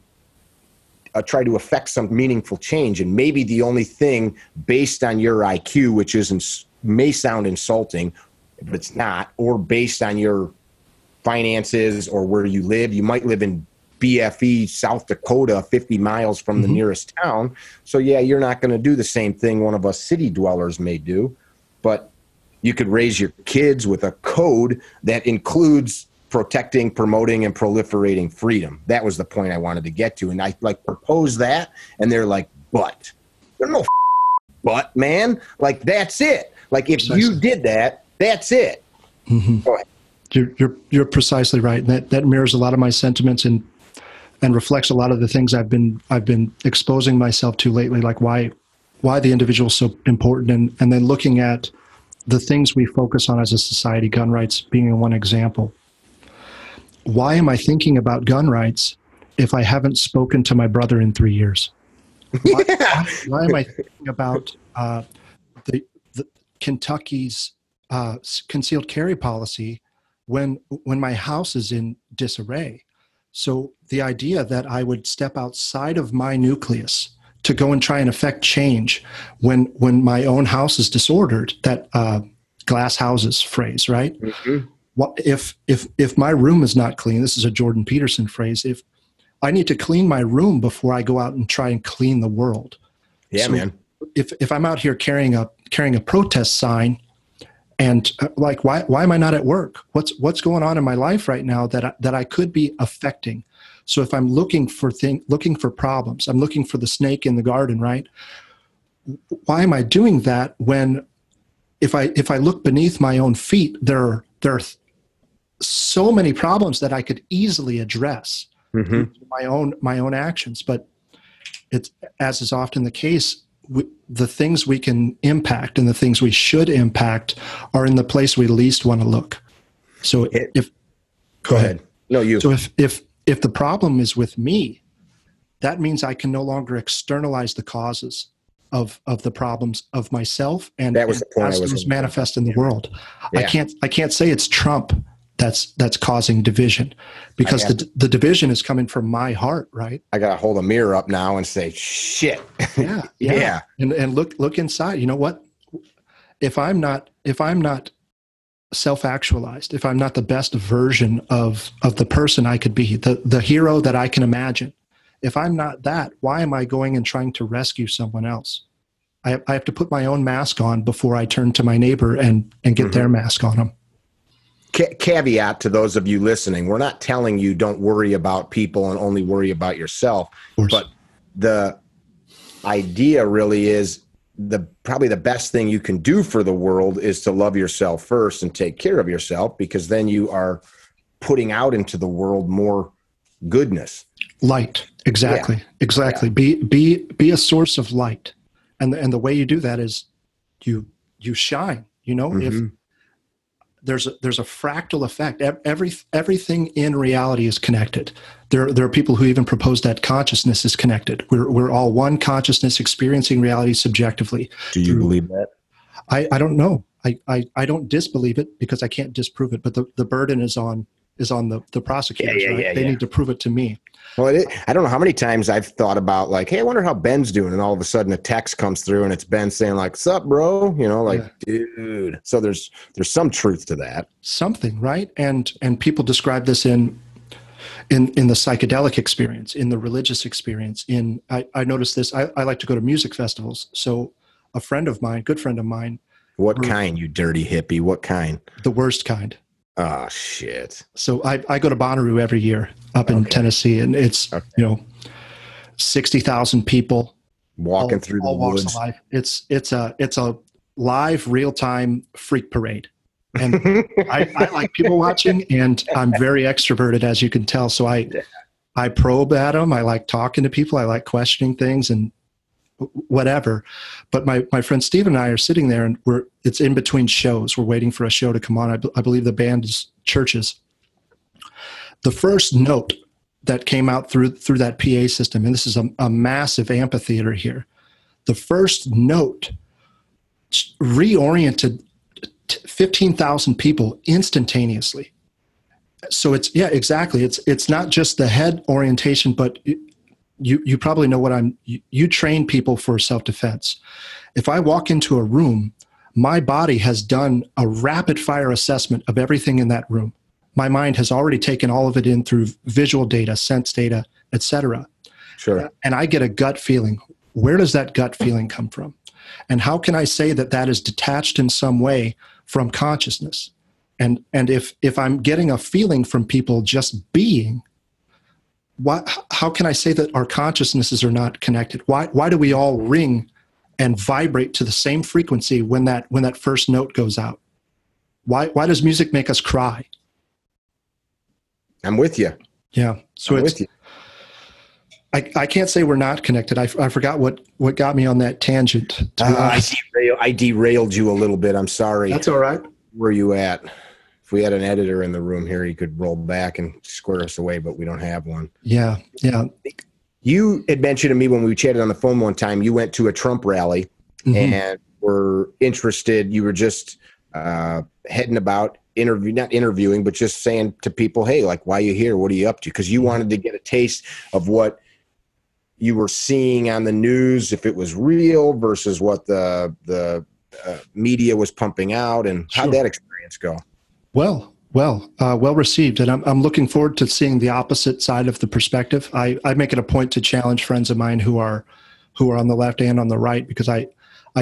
tried to affect some meaningful change? And maybe the only thing based on your IQ, which may sound insulting, but it's not, or based on your finances or where you live. You might live in BFE, South Dakota, 50 miles from the nearest town. So yeah, you're not going to do the same thing one of us city dwellers may do, but you could raise your kids with a code that includes protecting, promoting, and proliferating freedom. That was the point I wanted to get to. And I propose that, and they're like, but there's no but, man, that's it. If you did that, that's it. Go ahead. You're precisely right. And that mirrors a lot of my sentiments and reflects a lot of the things I've been exposing myself to lately, like why the individual is so important, and then looking at the things we focus on as a society, gun rights being one example. Why am I thinking about gun rights if I haven't spoken to my brother in 3 years? Why am I thinking about the Kentucky's concealed carry policy when my house is in disarray. So the idea that I would step outside of my nucleus to go and try and affect change when my own house is disordered, that glass houses phrase, right? Mm-hmm. Well, if my room is not clean, this is a Jordan Peterson phrase, if I need to clean my room before I go out and try and clean the world. Yeah, so man. If I'm out here carrying a protest sign, and like, why am I not at work? What's going on in my life right now that I could be affecting? So if I'm looking for problems, I'm looking for the snake in the garden, right? Why am I doing that when if I look beneath my own feet, there are so many problems that I could easily address through my own actions. But it's, as is often the case, the things we can impact and the things we should impact are in the place we least want to look. So go ahead. No, you. So if the problem is with me, that means I can no longer externalize the causes of the problems of myself and that was the point as those manifest in the world. Yeah. I can't say it's Trump that's causing division, because the division is coming from my heart, right? I got to hold a mirror up now and say, shit. Yeah. And look inside. You know what? If I'm not self-actualized, if I'm not the best version of the person I could be, the hero that I can imagine, if I'm not that, why am I going and trying to rescue someone else? I have to put my own mask on before I turn to my neighbor and get their mask on them. Caveat to those of you listening, we're not telling you don't worry about people and only worry about yourself, but the idea really is probably the best thing you can do for the world is to love yourself first and take care of yourself, because then you are putting out into the world more goodness. Light. Exactly. Yeah. Exactly. Yeah. Be a source of light. And the way you do that is you shine, if there's a fractal effect. Everything in reality is connected. There are people who even propose that consciousness is connected. We're all one consciousness experiencing reality subjectively. Do you believe that? I don't know. I don't disbelieve it because I can't disprove it, but the burden is on the prosecutors, right? They need to prove it to me. Well, I don't know how many times I've thought about like, hey, I wonder how Ben's doing. And all of a sudden a text comes through and it's Ben saying like, sup, bro? Dude. So there's some truth to that. Something, right? And people describe this in the psychedelic experience, in the religious experience. I noticed this. I like to go to music festivals. So a good friend of mine. What kind, you dirty hippie? What kind? The worst kind. Oh, shit. So I go to Bonnaroo every year up in Tennessee, and it's, 60,000 people walking through the woods. Walks of life. It's a live real-time freak parade. And I like people watching, and I'm very extroverted, as you can tell. So I probe at them. I like talking to people. I like questioning things and whatever. But my friend Steve and I are sitting there, and it's in between shows. We're waiting for a show to come on. I believe the band is Churches. The first note that came out through that PA system, and this is a massive amphitheater here. The first note reoriented 15,000 people instantaneously. So exactly. It's not just the head orientation, but you probably know you train people for self-defense. If I walk into a room, my body has done a rapid fire assessment of everything in that room. My mind has already taken all of it in through visual data, sense data, etc. Sure. And I get a gut feeling. Where does that gut feeling come from? And how can I say that is detached in some way from consciousness? And if I'm getting a feeling from people just being, how can I say that our consciousnesses are not connected? Why do we all ring and vibrate to the same frequency when that first note goes out? Why does music make us cry? I'm with you. Yeah. So I'm with you. I can't say we're not connected. I forgot what got me on that tangent. I derailed you a little bit. I'm sorry. That's all right. Where are you at? If we had an editor in the room here, he could roll back and square us away, but we don't have one. Yeah. You had mentioned to me when we chatted on the phone one time, you went to a Trump rally and were interested. You were just heading about not interviewing, but just saying to people, hey, like, why are you here? What are you up to? Because you wanted to get a taste of what you were seeing on the news, if it was real versus what the media was pumping out, and how'd that experience go? Well received. And I'm looking forward to seeing the opposite side of the perspective. I make it a point to challenge friends of mine who are on the left and on the right, because I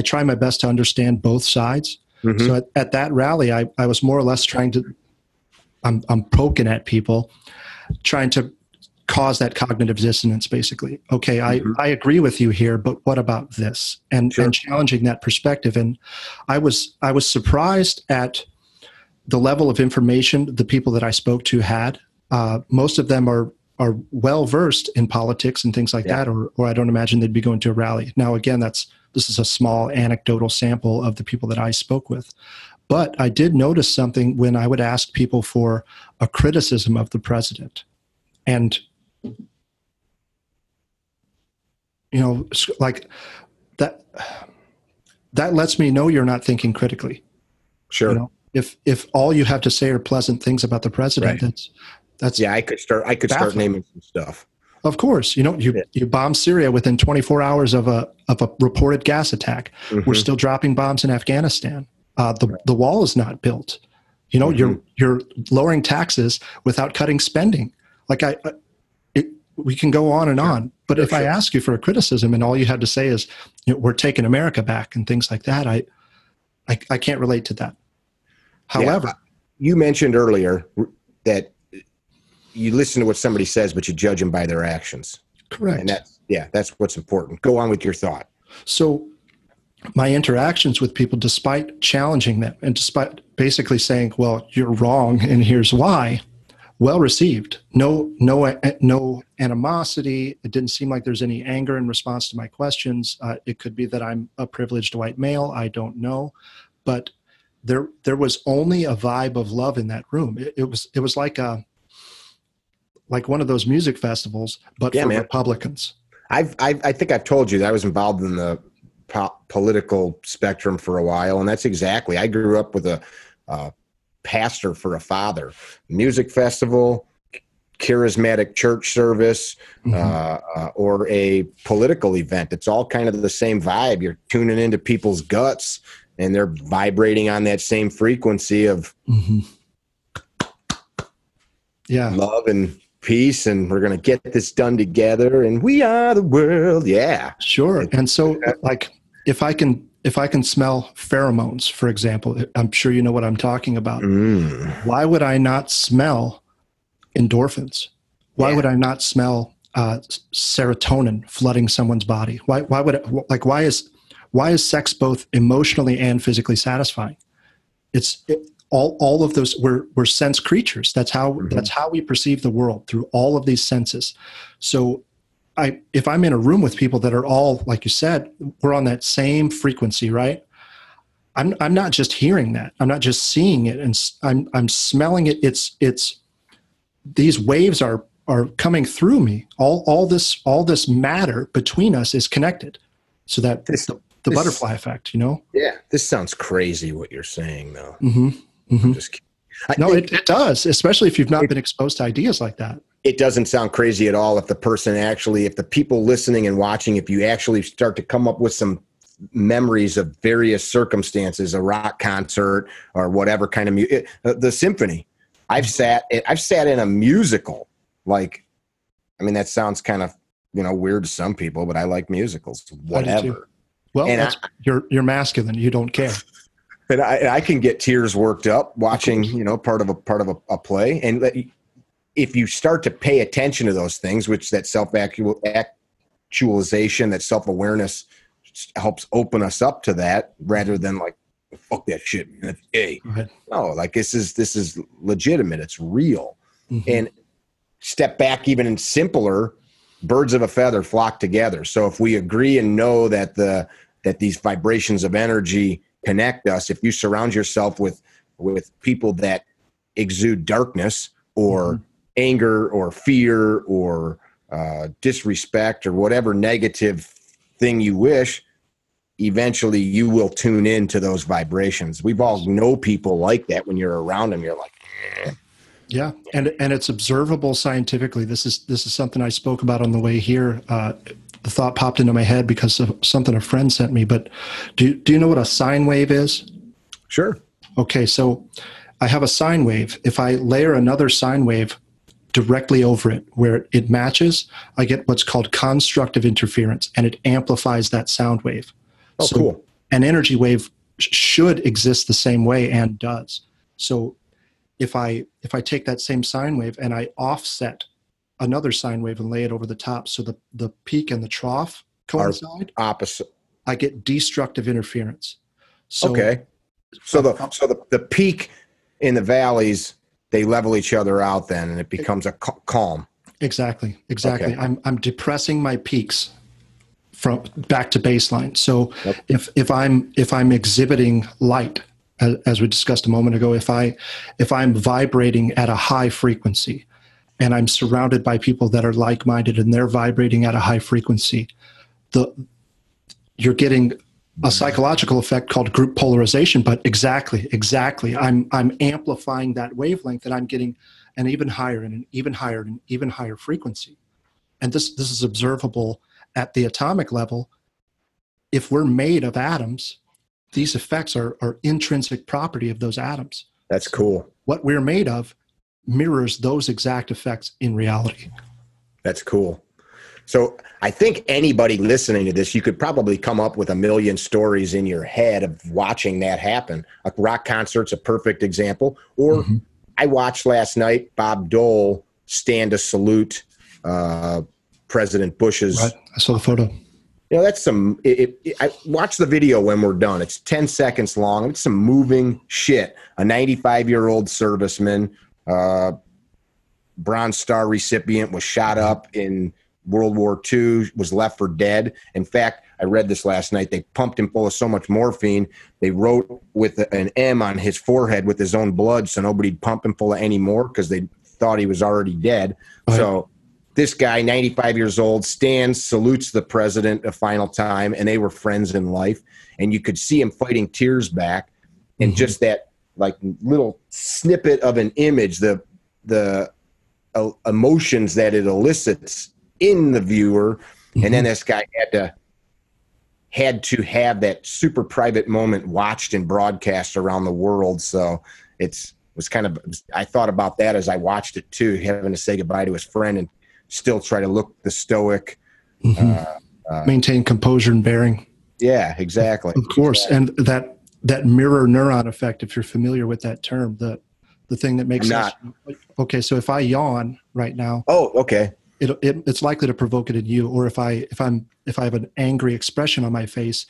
try my best to understand both sides. Mm-hmm. So at that rally, I was more or less trying to, I'm poking at people, trying to cause that cognitive dissonance, basically. Okay, mm-hmm. I agree with you here, but what about this? And challenging that perspective. And I was surprised at the level of information the people that I spoke to had. Most of them are well versed in politics and things like that, or I don't imagine they'd be going to a rally. Now, again, this is a small anecdotal sample of the people that I spoke with. But I did notice something when I would ask people for a criticism of the president. And, like that lets me know you're not thinking critically. Sure. If all you have to say are pleasant things about the president, that's I could start naming some stuff. Of course, you bomb Syria within 24 hours of a reported gas attack. Mm-hmm. We're still dropping bombs in Afghanistan. The wall is not built. Mm-hmm. You're lowering taxes without cutting spending. Like we can go on and on. But if I ask you for a criticism and all you had to say is we're taking America back and things like that, I can't relate to that. However, you mentioned earlier that you listen to what somebody says, but you judge them by their actions. Correct. And that's what's important. Go on with your thought. So my interactions with people, despite challenging them and despite basically saying, well, you're wrong and here's why, well received. No animosity. It didn't seem like there's any anger in response to my questions. It could be that I'm a privileged white male. I don't know. But there was only a vibe of love in that room. It was like one of those music festivals, but for Republicans. I think I've told you that I was involved in the political spectrum for a while, and that's exactly. I grew up with a pastor for a father. Music festival, charismatic church service, mm-hmm. Or a political event. It's all kind of the same vibe. You're tuning into people's guts, and they're vibrating on that same frequency of mm-hmm. love and peace, and we're going to get this done together, and we are the world. Yeah, sure. And so, like, if I can smell pheromones, for example, I'm sure you know what I'm talking about. Why would I not smell endorphins? Why would I not smell serotonin flooding someone's body? Why is sex both emotionally and physically satisfying? All of those, we're sense creatures. That's how we perceive the world, through all of these senses. So if I'm in a room with people that are all, like you said, we're on that same frequency, right? I'm not just hearing that. I'm not just seeing it, and I'm smelling it. It's these waves are coming through me. All this matter between us is connected, so that the butterfly effect, Yeah, this sounds crazy what you're saying, though. Mm-hmm. Mm-hmm. Just kidding. It does, especially if you've not been exposed to ideas like that. It doesn't sound crazy at all if the people listening and watching, if you actually start to come up with some memories of various circumstances, a rock concert or whatever kind of music, the symphony. I've sat in a musical. That sounds kind of weird to some people, but I like musicals. Whatever. Well, you're masculine. You don't care. And I can get tears worked up watching, part of a play. And if you start to pay attention to those things, which that self-actualization, that self-awareness helps open us up to that, rather than like, fuck that shit, man, that's gay. No, like this is legitimate. It's real. Mm-hmm. And step back, even in simpler, birds of a feather flock together. So if we agree and know that that these vibrations of energy connect us, if you surround yourself with people that exude darkness or mm-hmm. anger or fear or disrespect or whatever negative thing you wish, eventually you will tune into those vibrations. We've all know people like that. When you're around them, you're like, eh. Yeah, and it's observable scientifically. This is something I spoke about on the way here. The thought popped into my head because of something a friend sent me. But do you know what a sine wave is? Sure. Okay, so I have a sine wave. If I layer another sine wave directly over it where it matches, I get what's called constructive interference, and it amplifies that sound wave. Oh, so cool. An energy wave should exist the same way, and does. So if I take that same sine wave and I offset another sine wave and lay it over the top, so the peak and the trough coincide, opposite, I get destructive interference. So, okay. So the peak in the valleys, they level each other out then, and it becomes a calm. Exactly. Okay. I'm depressing my peaks from back to baseline. So yep. if I'm exhibiting light, as we discussed a moment ago, if I'm vibrating at a high frequency, and I'm surrounded by people that are like-minded and they're vibrating at a high frequency, you're getting a psychological effect called group polarization. But exactly, I'm amplifying that wavelength, and I'm getting an even higher and an even higher and an even higher frequency. And this is observable at the atomic level. If we're made of atoms, these effects are intrinsic property of those atoms. That's cool. What we're made of mirrors those exact effects in reality. That's cool. So I think anybody listening to this, you could probably come up with a million stories in your head of watching that happen. A rock concert's a perfect example. Or I watched last night Bob Dole stand to salute President Bush's. Right. I saw the photo. You know, that's some. I watch the video when we're done. It's 10 seconds long. It's some moving shit. A 95-year-old serviceman, Bronze Star recipient, was shot up in World War II, was left for dead. In fact, I read this last night. They pumped him full of so much morphine, they wrote with an M on his forehead with his own blood so nobody'd pump him full of any more because they thought he was already dead. Right. So this guy, 95 years old, stands, salutes the president a final time, and they were friends in life. And you could see him fighting tears back. And just that like little snippet of an image, the emotions that it elicits in the viewer. And then this guy had to have that super private moment watched and broadcast around the world. So was kind of, I thought about that as I watched it too, having to say goodbye to his friend and still try to look the stoic, maintain composure and bearing. Yeah, exactly. Of course. Exactly. And that mirror neuron effect, if you're familiar with that term, the thing that makes us, okay. So if I yawn right now, okay, it's likely to provoke it in you. Or if I have an angry expression on my face,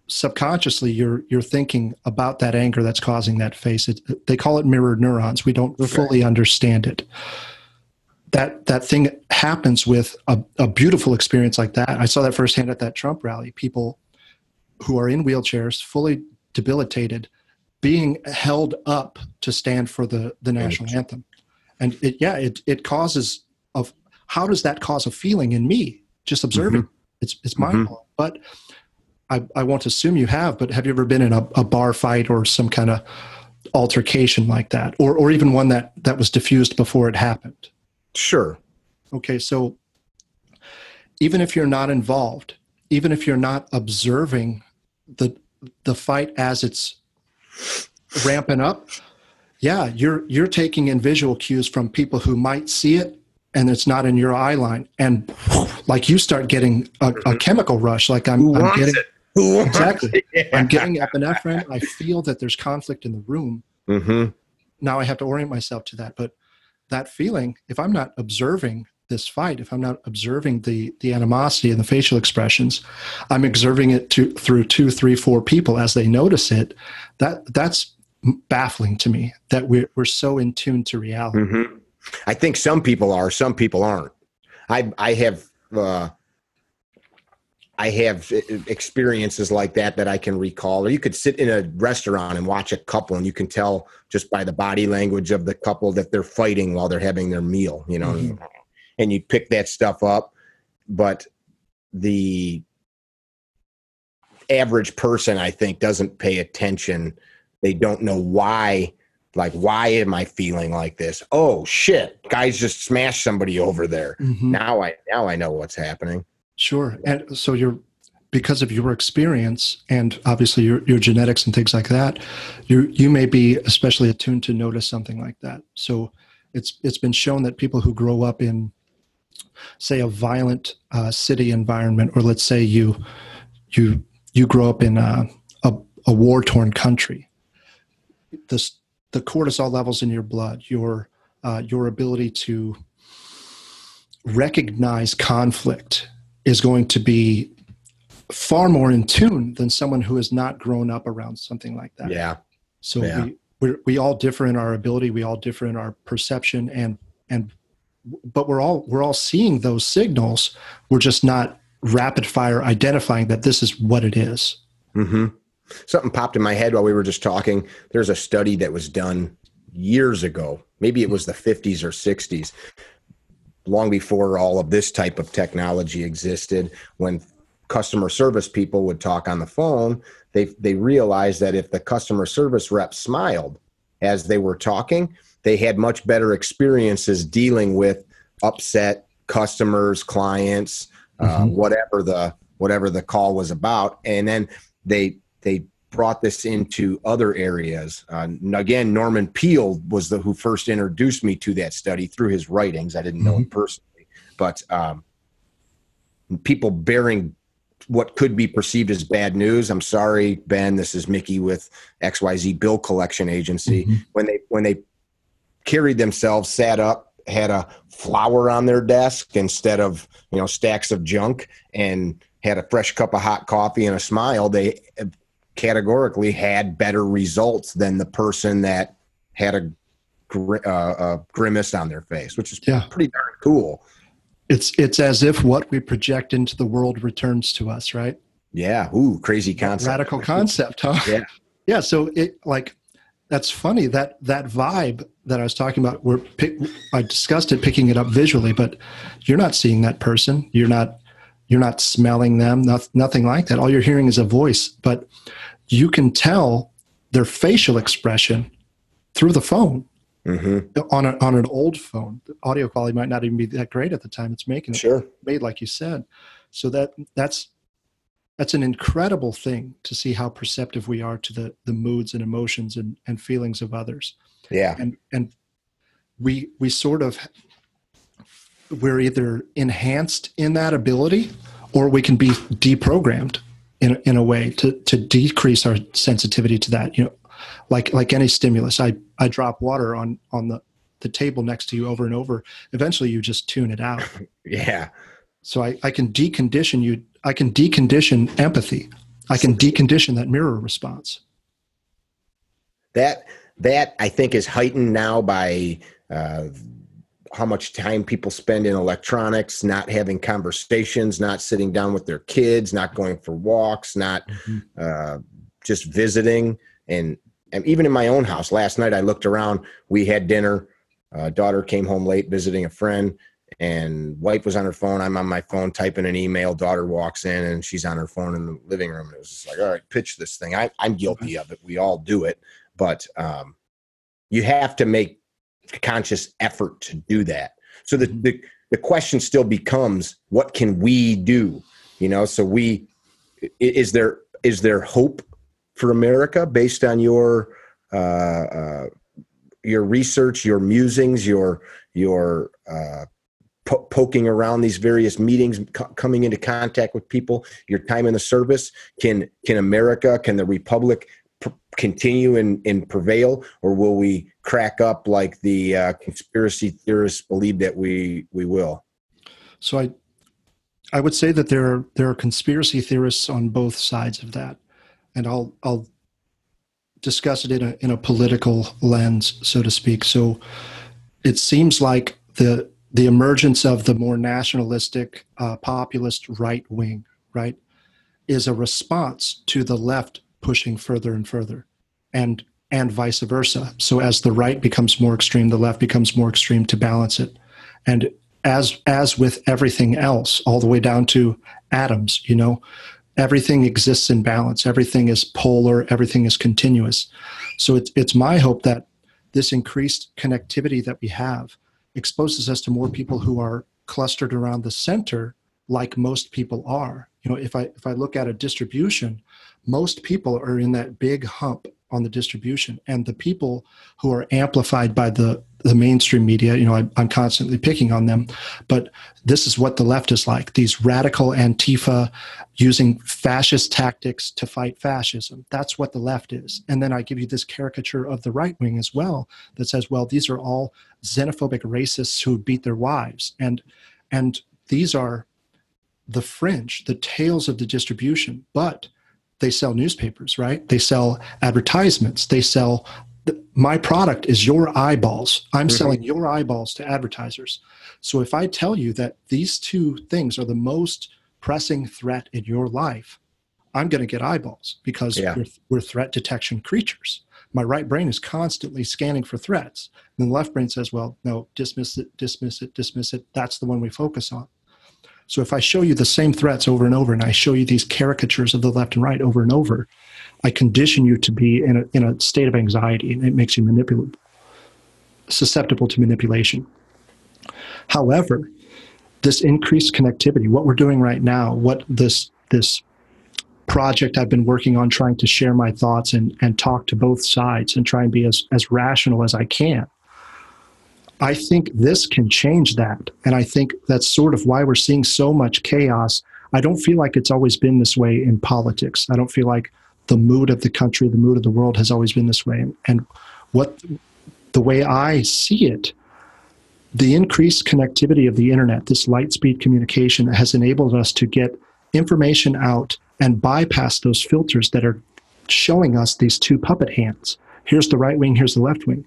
subconsciously you're thinking about that anger that's causing that face. They call it mirror neurons. We don't fully understand it. That thing happens with a beautiful experience like that. I saw that firsthand at that Trump rally. People who are in wheelchairs, fully debilitated, being held up to stand for the national anthem. And it causes how does that cause a feeling in me? Just observing. It's mind-blowing. But I won't assume you have, but have you ever been in a bar fight or some kind of altercation like that? Or even one that was diffused before it happened? Sure. Okay, so even if you're not involved, even if you're not observing the fight as it's ramping up, you're taking in visual cues from people who might see it and it's not in your eye line, and like you start getting a chemical rush. Like I'm getting exactly. Yeah. I'm getting epinephrine. I feel that there's conflict in the room. Now I have to orient myself to that. But that feeling, if I'm not observing this fight, if I'm not observing the animosity and the facial expressions, I'm observing it through 2, 3, 4 people as they notice it. That's baffling to me that we're so in tune to reality. I think some people are, some people aren't. I have experiences like that I can recall. Or you could sit in a restaurant and watch a couple, and you can tell just by the body language of the couple that they're fighting while they're having their meal, you know, and you pick that stuff up. But average person, I think, doesn't pay attention. They don't know why. Like, why am I feeling like this? Oh shit, guys just smashed somebody over there. Now I know what's happening. Sure. And so because of your experience and obviously your genetics and things like that, you may be especially attuned to notice something like that. So it's been shown that people who grow up in, say, a violent city environment, or let's say you grow up in a war-torn country, the cortisol levels in your blood, your ability to recognize conflict is going to be far more in tune than someone who has not grown up around something like that. Yeah. So we all differ in our ability, we all differ in our perception, but we're all seeing those signals. We're just not rapid fire identifying that this is what it is. Something popped in my head while we were just talking. There's a study that was done years ago. Maybe it was the 50s or 60s, long before all of this type of technology existed. When customer service people would talk on the phone, they realized that if the customer service rep smiled as they were talking, they had much better experiences dealing with upset customers, clients, whatever the call was about. And then they brought this into other areas. Again, Norman Peale was who first introduced me to that study through his writings. I didn't know him personally, but people bearing what could be perceived as bad news. I'm sorry, Ben, this is Mickey with XYZ Bill Collection Agency. When they carried themselves, sat up, had a flower on their desk instead of, stacks of junk, and had a fresh cup of hot coffee and a smile, they categorically had better results than the person that had a grimace on their face, which is pretty darn cool. It's as if what we project into the world returns to us, right? Yeah. Ooh, crazy concept. Radical concept, huh? Yeah. Yeah. So that's funny, that vibe that I was talking about, I discussed it, picking it up visually, but you're not seeing that person. You're not smelling them, nothing like that. All you're hearing is a voice, but you can tell their facial expression through the phone. On an old phone. The audio quality might not even be that great at the time it's making it. Made, like you said. So that's an incredible thing to see how perceptive we are to the moods and emotions and feelings of others. Yeah. And we sort of, we're either enhanced in that ability, or we can be deprogrammed in a way to decrease our sensitivity to that. Like any stimulus, I drop water on the table next to you over and over. Eventually you just tune it out. Yeah. So I can decondition you. I can decondition empathy. I can decondition that mirror response. That I think is heightened now by how much time people spend in electronics, not having conversations, not sitting down with their kids, not going for walks, not just visiting. And even in my own house, last night I looked around, we had dinner, daughter came home late visiting a friend, and wife was on her phone. I'm on my phone typing an email. Daughter walks in and she's on her phone in the living room. And it was just like, all right, pitch this thing. I'm guilty of it. We all do it. But you have to make a conscious effort to do that. So the question still becomes, what can we do? So is there hope for America based on your research, your musings, your poking around these various meetings, coming into contact with people, your time in the service? Can America, can the Republic continue and prevail, or will we crack up like the conspiracy theorists believe that we will? So I would say that there are conspiracy theorists on both sides of that. And I'll discuss it in a political lens, so to speak. So it seems like the emergence of the more nationalistic, populist right wing, right, is a response to the left pushing further and further, and vice versa. So as the right becomes more extreme, the left becomes more extreme to balance it. And as with everything else, all the way down to atoms, everything exists in balance. Everything is polar. Everything is continuous. So it's my hope that this increased connectivity that we have exposes us to more people who are clustered around the center, like most people are. You know, if I look at a distribution, most people are in that big hump on the distribution, and the people who are amplified by the mainstream media, you know, I'm constantly picking on them, but this is what the left is like. These radical Antifa using fascist tactics to fight fascism. That's what the left is. And then I give you this caricature of the right wing as well that says, well, these are all xenophobic racists who beat their wives. And these are the fringe, the tails of the distribution, but they sell newspapers, right? They sell advertisements. They sell, my product is your eyeballs. I'm selling your eyeballs to advertisers. So if I tell you that these two things are the most pressing threat in your life, I'm going to get eyeballs because we're threat detection creatures. My right brain is constantly scanning for threats. And the left brain says, well, no, dismiss it, dismiss it, dismiss it. That's the one we focus on. So if I show you the same threats over and over, and I show you these caricatures of the left and right over and over, I condition you to be in a state of anxiety, and it makes you susceptible to manipulation. However, this increased connectivity, what we're doing right now, what this project I've been working on, trying to share my thoughts and talk to both sides and try and be as rational as I can, I think this can change that. And I think that's sort of why we're seeing so much chaos. I don't feel like it's always been this way in politics. I don't feel like the mood of the country, the mood of the world has always been this way. And the way I see it, the increased connectivity of the internet, this light speed communication, has enabled us to get information out and bypass those filters that are showing us these two puppet hands. Here's the right wing, here's the left wing.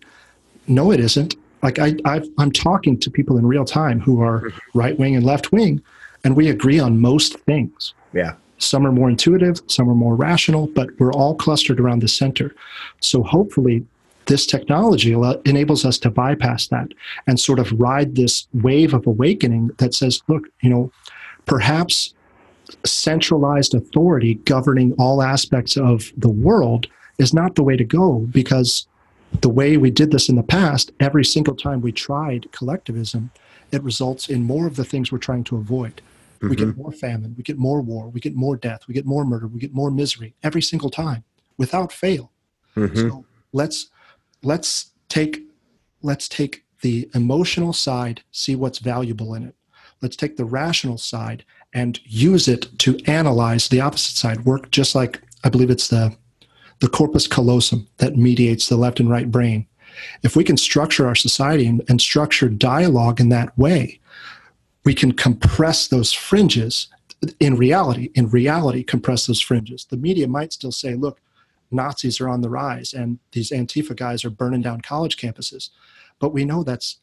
No, it isn't. Like I'm talking to people in real time who are right wing and left wing, and we agree on most things. Yeah. Some are more intuitive, some are more rational, but we're all clustered around the center. So hopefully this technology enables us to bypass that and sort of ride this wave of awakening that says, look, you know, perhaps centralized authority governing all aspects of the world is not the way to go, because the way we did this in the past, every single time we tried collectivism, it results in more of the things we're trying to avoid. We get more famine, we get more war, we get more death, we get more murder, we get more misery every single time without fail. So let's take the emotional side, see what's valuable in it. Let's take the rational side and use it to analyze the opposite side. Work just like, I believe it's the corpus callosum that mediates the left and right brain. If we can structure our society and structure dialogue in that way, we can compress those fringes in reality, compress those fringes. The media might still say, look, Nazis are on the rise and these Antifa guys are burning down college campuses. But we know that's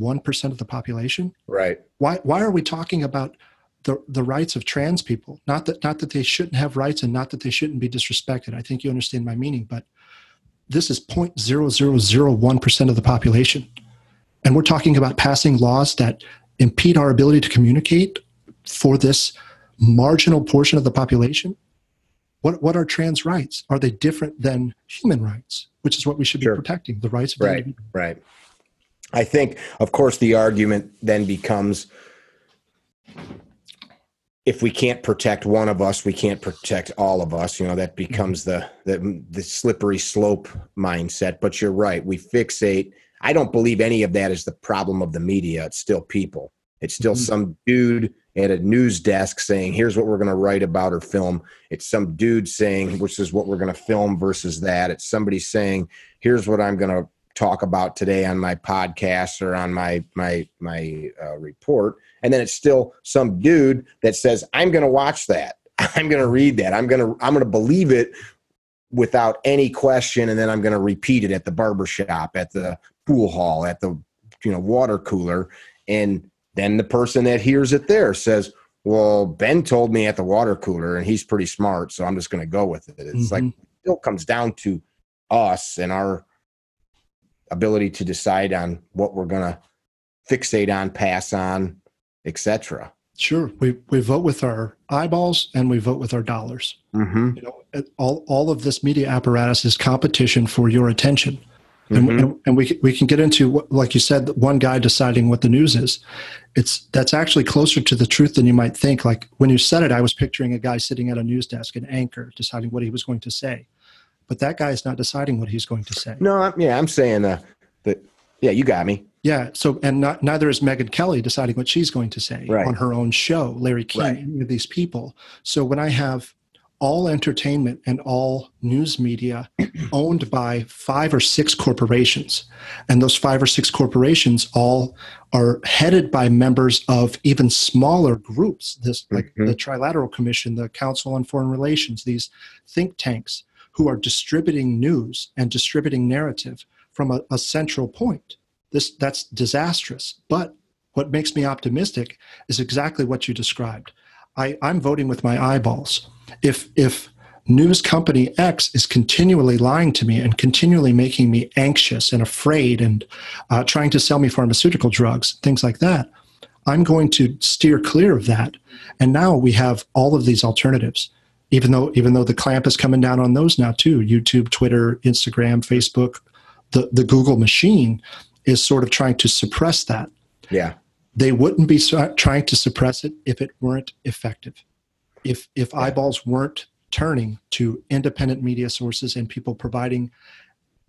1% of the population. Right. Why are we talking about the rights of trans people? Not that they shouldn't have rights and not that they shouldn't be disrespected. I think you understand my meaning, but this is 0.0001% of the population. And we're talking about passing laws that impede our ability to communicate for this marginal portion of the population. What are trans rights? Are they different than human rights, which is what we should be protecting, the rights of the individual? Right. I think, of course, the argument then becomes, if we can't protect one of us, we can't protect all of us. You know, that becomes the slippery slope mindset. But you're right. We fixate. I don't believe any of that is the problem of the media. It's still people. It's still some dude at a news desk saying, here's what we're going to write about or film. It's some dude saying, which is what we're going to film versus that. It's somebody saying, here's what I'm going to talk about today on my podcast or on my report. And then it's still some dude that says, I'm going to watch that. I'm going to read that. I'm going to believe it without any question. And then I'm going to repeat it at the barbershop, at the pool hall, at the water cooler. And then the person that hears it there says, well, Ben told me at the water cooler and he's pretty smart, so I'm just going to go with it. It's like, it still comes down to us and our ability to decide on what we're going to fixate on, pass on, etc. Sure. We vote with our eyeballs and we vote with our dollars. Mm-hmm. You know, all of this media apparatus is competition for your attention. And we can get into, like you said, one guy deciding what the news is. That's actually closer to the truth than you might think. Like when you said it, I was picturing a guy sitting at a news desk, an anchor, deciding what he was going to say. But that guy is not deciding what he's going to say. No, I'm saying that. Yeah, you got me. Yeah. So, and neither is Megyn Kelly deciding what she's going to say on her own show. Larry King, any of these people. So when I have all entertainment and all news media owned by 5 or 6 corporations, and those 5 or 6 corporations all are headed by members of even smaller groups, like the Trilateral Commission, the Council on Foreign Relations, these think tanks who are distributing news and distributing narrative from a central point. That's disastrous. But what makes me optimistic is exactly what you described. I'm voting with my eyeballs. If news company X is continually lying to me and continually making me anxious and afraid and trying to sell me pharmaceutical drugs, things like that, I'm going to steer clear of that. And now we have all of these alternatives, even though the clamp is coming down on those now too. YouTube, Twitter, Instagram, Facebook, the Google machine is sort of trying to suppress that. Yeah. They wouldn't be trying to suppress it if it weren't effective. If eyeballs weren't turning to independent media sources and people providing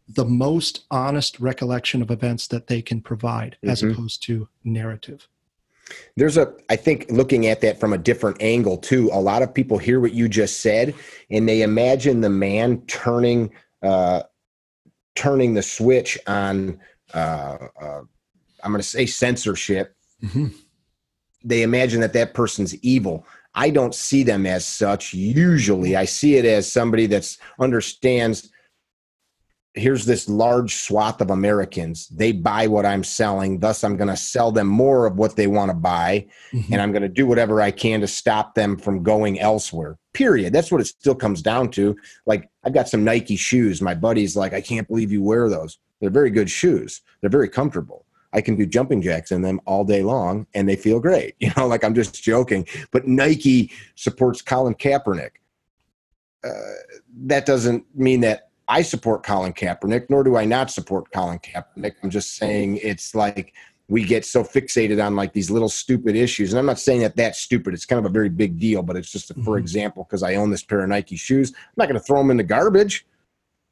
the most honest recollection of events that they can provide, as opposed to narrative. I think looking at that from a different angle too, a lot of people hear what you just said and they imagine the man turning the switch on, I'm going to say censorship. They imagine that person's evil. I don't see them as such. Usually I see it as somebody that understands, here's this large swath of Americans. They buy what I'm selling. Thus I'm going to sell them more of what they want to buy. And I'm going to do whatever I can to stop them from going elsewhere. Period. That's what it still comes down to. Like I've got some Nike shoes. My buddy's like, I can't believe you wear those. They're very good shoes. They're very comfortable. I can do jumping jacks in them all day long and they feel great. You know, like I'm just joking, but Nike supports Colin Kaepernick. That doesn't mean that I support Colin Kaepernick, nor do I not support Colin Kaepernick. I'm just saying it's like we get so fixated on like these little stupid issues. And I'm not saying that that's stupid. It's kind of a very big deal, but it's just for example, because I own this pair of Nike shoes. I'm not going to throw them in the garbage.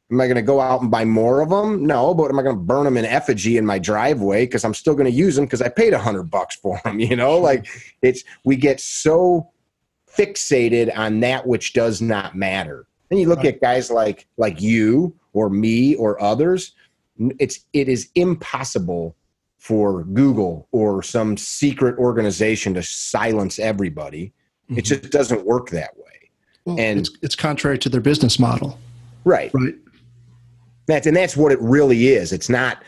Am I going to go out and buy more of them? No, but am I going to burn them in effigy in my driveway? Because I'm still going to use them because I paid $100 for them. You know, like we get so fixated on that which does not matter. And you look at guys like you or me or others. It is impossible for Google or some secret organization to silence everybody. It just doesn't work that way. Well, and it's contrary to their business model. Right. That's what it really is. It's not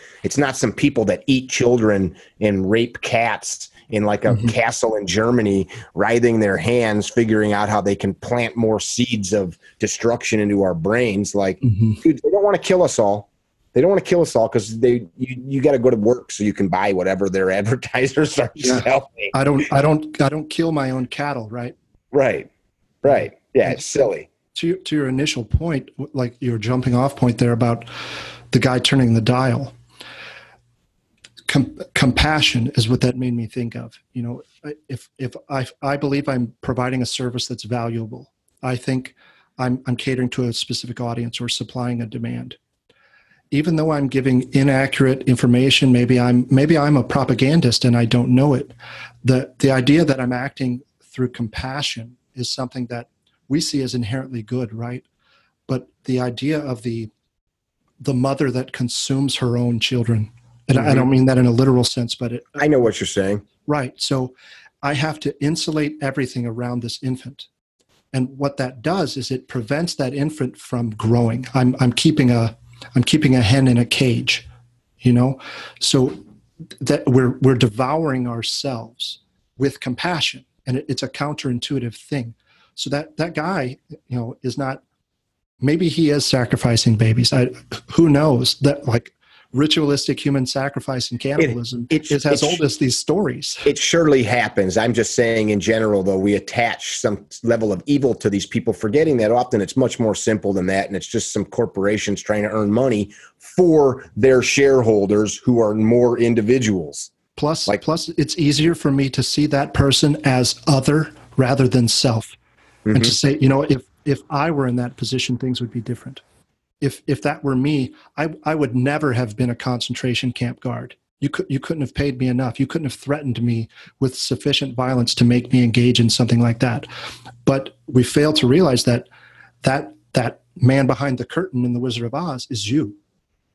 some people that eat children and rape cats in like a castle in Germany, writhing their hands, figuring out how they can plant more seeds of destruction into our brains. Like, dude, they don't want to kill us all. They don't want to kill us all because you got to go to work so you can buy whatever their advertisers are selling. I don't kill my own cattle, right? Right. Yeah, it's silly. To your initial point, like your jumping off point there about the guy turning the dial, compassion is what that made me think of. You know, if I believe I'm providing a service that's valuable, I think I'm catering to a specific audience or supplying a demand. Even though I'm giving inaccurate information, maybe I'm a propagandist and I don't know it. The idea that I'm acting through compassion is something that we see as inherently good, right? But the idea of the mother that consumes her own children, and I don't mean that in a literal sense, but I know what you're saying. Right. So I have to insulate everything around this infant. And what that does is it prevents that infant from growing. I'm keeping a hen in a cage, you know? So that we're devouring ourselves with compassion, and it's a counterintuitive thing. So that guy, you know, is not, maybe he is sacrificing babies. Who knows that, like, ritualistic human sacrifice and cannibalism is as old as these stories. It surely happens. I'm just saying in general, though, we attach some level of evil to these people, forgetting that often it's much more simple than that. And it's just some corporations trying to earn money for their shareholders who are more individuals. Plus, it's easier for me to see that person as other rather than self. And to say, if I were in that position, things would be different. If that were me, I would never have been a concentration camp guard. You couldn't have paid me enough. You couldn't have threatened me with sufficient violence to make me engage in something like that. But we fail to realize that man behind the curtain in The Wizard of Oz is you.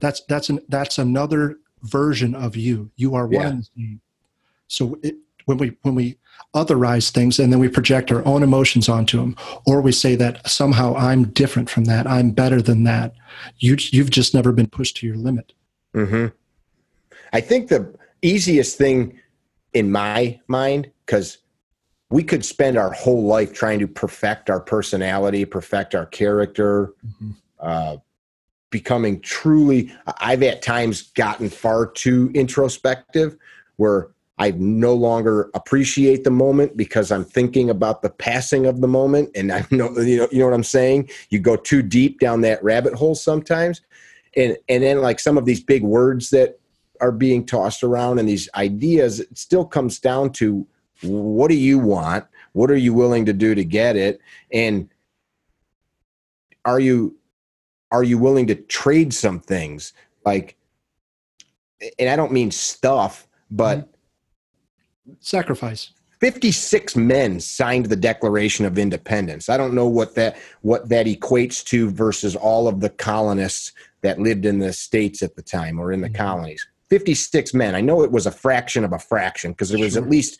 That's another version of you. You are one and the same. So when we otherize things and then we project our own emotions onto them, or we say that somehow I'm different from that, I'm better than that, you've just never been pushed to your limit. I think the easiest thing in my mind, because we could spend our whole life trying to perfect our personality, perfect our character, becoming truly, I've at times gotten far too introspective where I no longer appreciate the moment because I'm thinking about the passing of the moment. And I know, you know what I'm saying? You go too deep down that rabbit hole sometimes. And then like some of these big words that are being tossed around and these ideas, it still comes down to what do you want? What are you willing to do to get it? And are you willing to trade some things? Like, and I don't mean stuff, but sacrifice. 56 men signed the Declaration of Independence. I don't know what that equates to versus all of the colonists that lived in the states at the time or in the colonies. 56 men. I know it was a fraction of a fraction because there was at least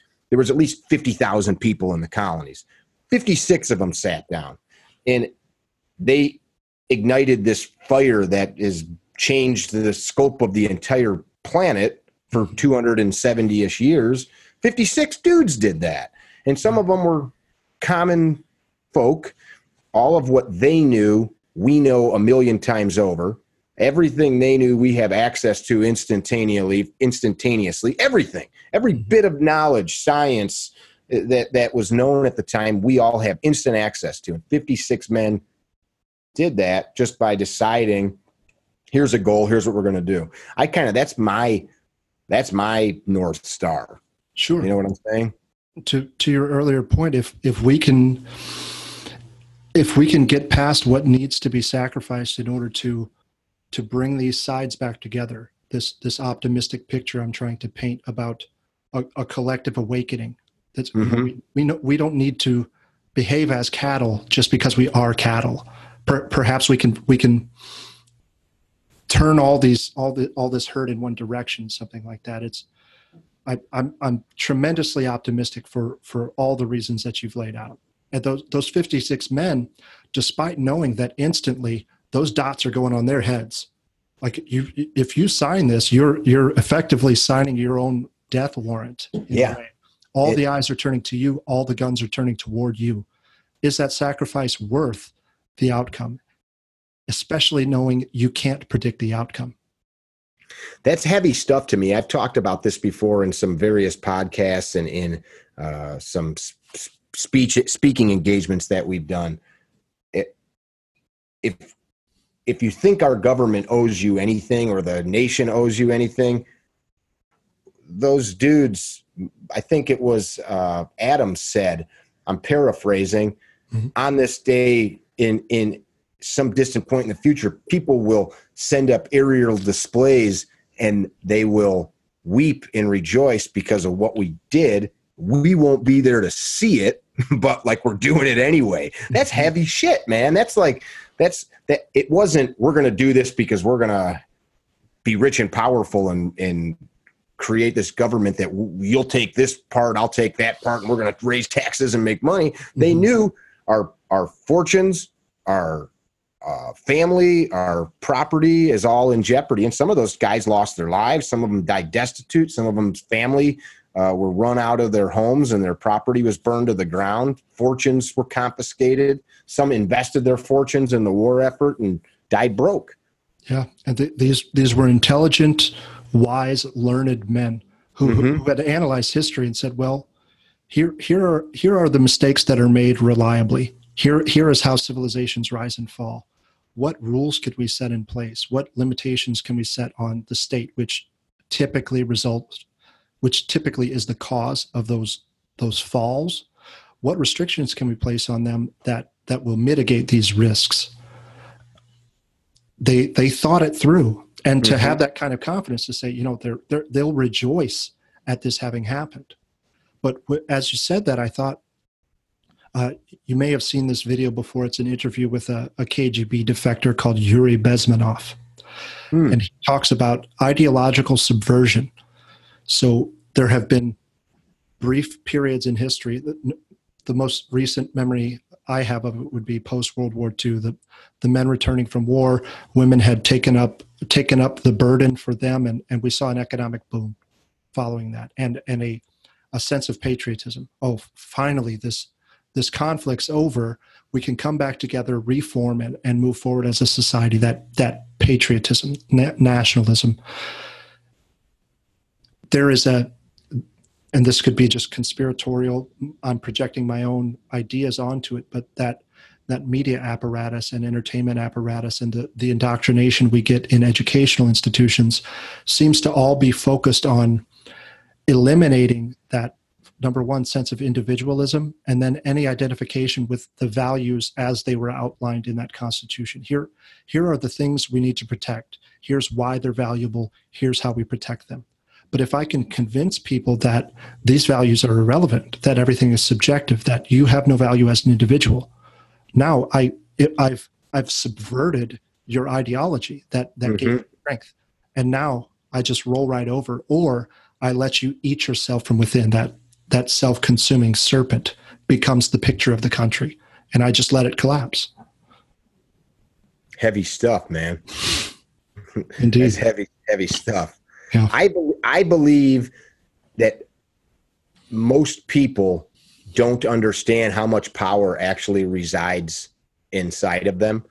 50,000 people in the colonies. 56 of them sat down and they ignited this fire that is changed the scope of the entire planet for 270-ish years. 56 dudes did that. And some of them were common folk. All of what they knew, we know a million times over. Everything they knew, we have access to instantaneously. Everything. Every bit of knowledge, science that was known at the time, we all have instant access to. And 56 men did that just by deciding, here's a goal, here's what we're going to do. That's my North Star. Sure. You know what I'm saying? To your earlier point, if we can get past what needs to be sacrificed in order to bring these sides back together, this optimistic picture I'm trying to paint about a collective awakening. That's we know we don't need to behave as cattle just because we are cattle. Perhaps we can turn all this herd in one direction, something like that. I'm tremendously optimistic for all the reasons that you've laid out. And those 56 men, despite knowing that instantly those dots are going on their heads, like if you sign this, you're effectively signing your own death warrant. All the eyes are turning to you. All the guns are turning toward you. Is that sacrifice worth the outcome? Especially knowing you can't predict the outcome. That's heavy stuff to me. I've talked about this before in some various podcasts and in some speaking engagements that we've done. If you think our government owes you anything or the nation owes you anything, those dudes, I think it was Adam said, I'm paraphrasing, on this day in some distant point in the future, people will send up aerial displays and they will weep and rejoice because of what we did. We won't be there to see it, but like we're doing it anyway. That's heavy shit, man. It wasn't, we're going to do this because we're going to be rich and powerful and create this government that you'll take this part, I'll take that part, and we're going to raise taxes and make money. They knew our fortunes, our family, our property is all in jeopardy. And some of those guys lost their lives. Some of them died destitute. Some of them's family were run out of their homes and their property was burned to the ground. Fortunes were confiscated. Some invested their fortunes in the war effort and died broke. Yeah, and these were intelligent, wise, learned men who had analyzed history and said, well, here are the mistakes that are made reliably. Here is how civilizations rise and fall. What rules could we set in place? What limitations can we set on the state, which typically is the cause of those falls? What restrictions can we place on them that will mitigate these risks? They thought it through, and to have that kind of confidence to say, they'll rejoice at this having happened. But as you said that, I thought you may have seen this video before. It's an interview with a KGB defector called Yuri Bezmenov, and he talks about ideological subversion. So there have been brief periods in history. The most recent memory I have of it would be post-World War II. The men returning from war, women had taken up the burden for them, and we saw an economic boom following that, and a sense of patriotism. Oh, finally, this conflict's over. We can come back together, reform, and move forward as a society. That patriotism, nationalism. There is and this could be just conspiratorial, I'm projecting my own ideas onto it, but that media apparatus and entertainment apparatus and the indoctrination we get in educational institutions seems to all be focused on eliminating that, number one, sense of individualism, and then any identification with the values as they were outlined in that Constitution. Here are the things we need to protect. Here's why they're valuable. Here's how we protect them. But if I can convince people that these values are irrelevant, that everything is subjective, that you have no value as an individual, now I've subverted your ideology that gave you strength, and now I just roll right over, or I let you eat yourself from within. That self-consuming serpent becomes the picture of the country, and I just let it collapse. Heavy stuff, man. Indeed, it's heavy stuff. Yeah. I believe that most people don't understand how much power actually resides inside of them.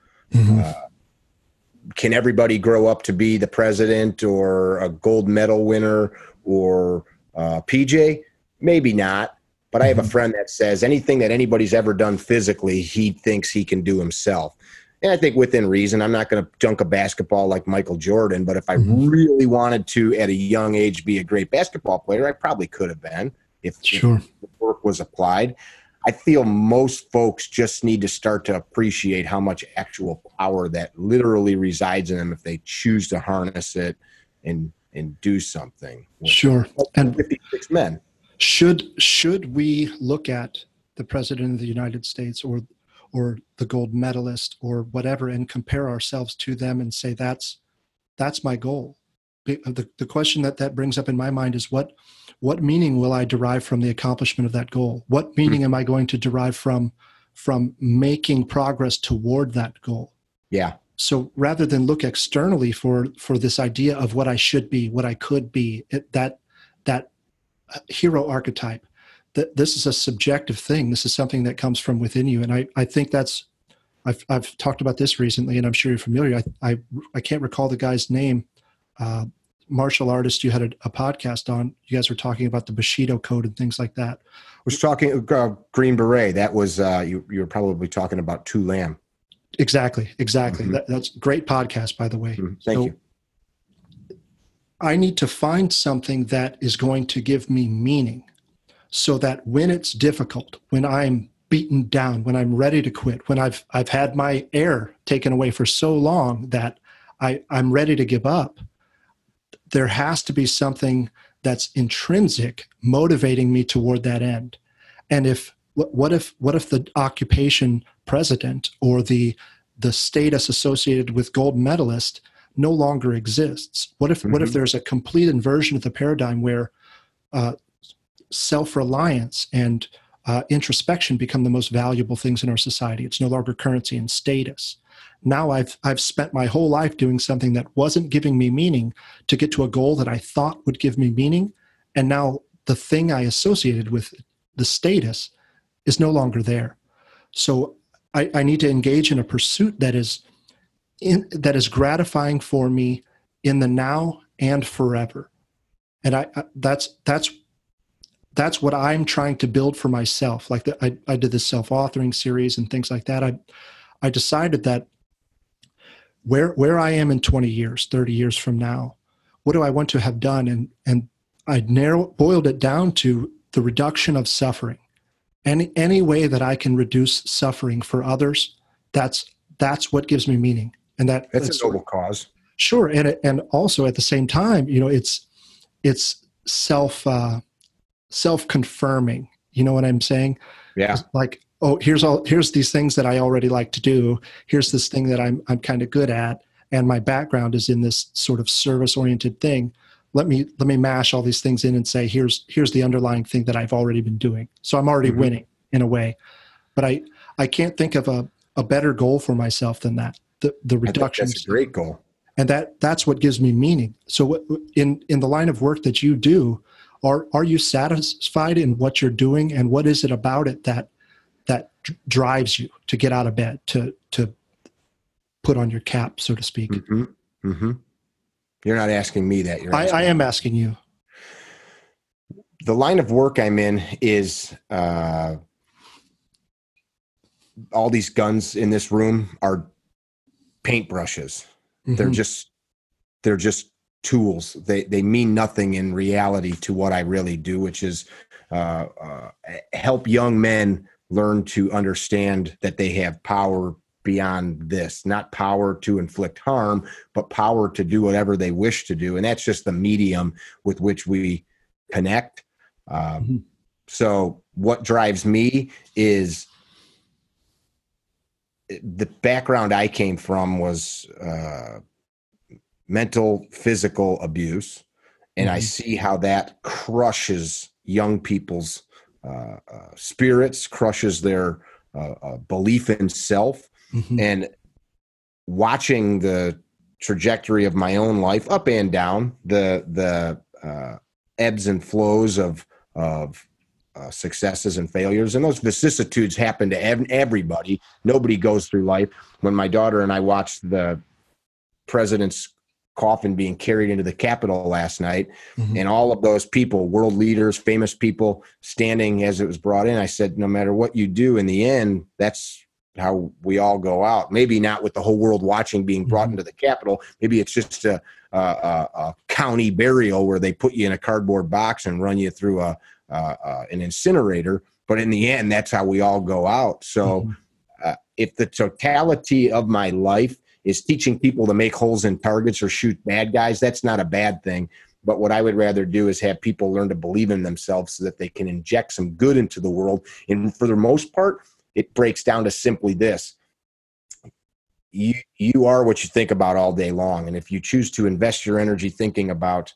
Can everybody grow up to be the president or a gold medal winner or PJ? Maybe not. But I have a friend that says anything that anybody's ever done physically, he thinks he can do himself. And I think within reason. I'm not going to dunk a basketball like Michael Jordan, but if I really wanted to at a young age be a great basketball player, I probably could have been if the work was applied. I feel most folks just need to start to appreciate how much actual power that literally resides in them if they choose to harness it and do something. Sure. And 56 men. Should we look at the President of the United States or the gold medalist or whatever and compare ourselves to them and say that's my goal? The question that brings up in my mind is what meaning will I derive from the accomplishment of that goal? What meaning am I going to derive from making progress toward that goal? Yeah. So rather than look externally for this idea of what I should be, what I could be, that hero archetype, this is a subjective thing. This is something that comes from within you. And I think I've talked about this recently, and I'm sure you're familiar. I can't recall the guy's name. Martial artist you had a podcast on. You guys were talking about the Bushido code and things like that. Was talking Green Beret. That was you were probably talking about Tu Lam. Exactly. That's a great podcast, by the way. Thank you. I need to find something that is going to give me meaning, so that when it's difficult, when I'm beaten down, when I'm ready to quit, when I've had my air taken away for so long that I'm ready to give up, there has to be something that's intrinsic motivating me toward that end. And what if the occupation president or the status associated with gold medalist no longer exists? What if there's a complete inversion of the paradigm where self-reliance and introspection become the most valuable things in our society? It's no longer currency and status. Now I've spent my whole life doing something that wasn't giving me meaning to get to a goal that I thought would give me meaning, and now the thing I associated with the status is no longer there. So I need to engage in a pursuit that is that is gratifying for me in the now and forever. And that's what I'm trying to build for myself. Like I did this self-authoring series and things like that. I decided that where I am in 20 years, 30 years from now, what do I want to have done? And I boiled it down to the reduction of suffering. Any way that I can reduce suffering for others, that's what gives me meaning. And that's a noble cause. Sure. And also at the same time, it's self-confirming. You know what I'm saying? Yeah. It's like, oh, here's these things that I already like to do. Here's this thing that I'm kind of good at. And my background is in this sort of service-oriented thing. Let me mash all these things in and say, here's the underlying thing that I've already been doing. So I'm already winning in a way. But I can't think of a better goal for myself than that. The reduction. That's a great goal. And that's what gives me meaning. So in the line of work that you do, are you satisfied in what you're doing? And what is it about it that drives you to get out of bed, to put on your cap, so to speak? Mm-hmm. Mm-hmm. You're not asking me that. I am asking you. The line of work I'm in is all these guns in this room are paintbrushes. Mm-hmm. They're just tools. They mean nothing in reality to what I really do, which is help young men learn to understand that they have power beyond this, not power to inflict harm, but power to do whatever they wish to do. And that's just the medium with which we connect. So what drives me is the background I came from was mental, physical abuse. And I see how that crushes young people's spirits, crushes their belief in self. And watching the trajectory of my own life, up and down, the ebbs and flows of successes and failures, and those vicissitudes happen to everybody. Nobody goes through life. When my daughter and I watched the president's coffin being carried into the Capitol last night, and all of those people, world leaders, famous people, standing as it was brought in, I said, no matter what you do, in the end, that's how we all go out. Maybe not with the whole world watching being brought into the Capitol. Maybe it's just a county burial where they put you in a cardboard box and run you through an incinerator. But in the end, that's how we all go out. So if the totality of my life is teaching people to make holes in targets or shoot bad guys, that's not a bad thing. But what I would rather do is have people learn to believe in themselves so that they can inject some good into the world. And for the most part, it breaks down to simply this. You are what you think about all day long. And if you choose to invest your energy thinking about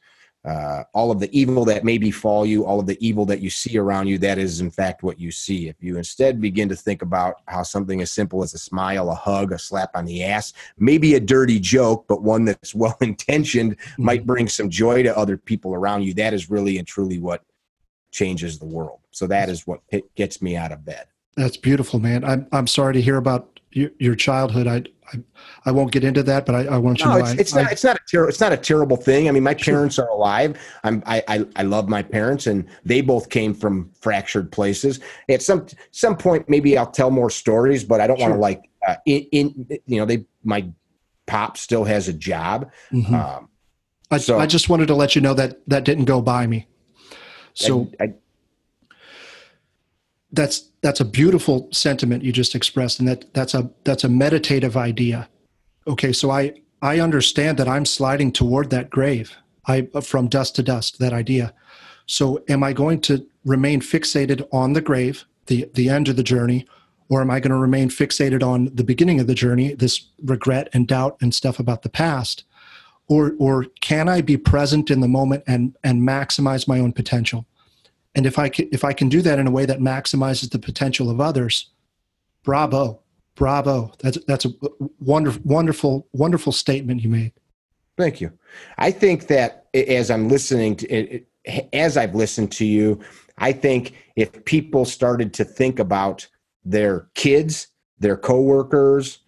all of the evil that may befall you, all of the evil that you see around you, that is in fact what you see. If you instead begin to think about how something as simple as a smile, a hug, a slap on the ass, maybe a dirty joke, but one that's well-intentioned, might bring some joy to other people around you, that is really and truly what changes the world. So that is what gets me out of bed. That's beautiful, man. I'm sorry to hear about your childhood. I won't get into that, but I want you to know. It's not a terrible thing. I mean, my parents are alive. I love my parents, and they both came from fractured places. At some point, maybe I'll tell more stories, but I don't want to my pop still has a job. I just wanted to let you know that didn't go by me. So that's a beautiful sentiment you just expressed, and that's a meditative idea. Okay, so I understand that I'm sliding toward that grave. From dust to dust, that idea. So am I going to remain fixated on the grave, the end of the journey, or am I going to remain fixated on the beginning of the journey, this regret and doubt and stuff about the past? Or can I be present in the moment and maximize my own potential? And if I can do that in a way that maximizes the potential of others, bravo. That's a wonderful statement you made. Thank you. I think that as I've listened to you, I think if people started to think about their kids their coworkers,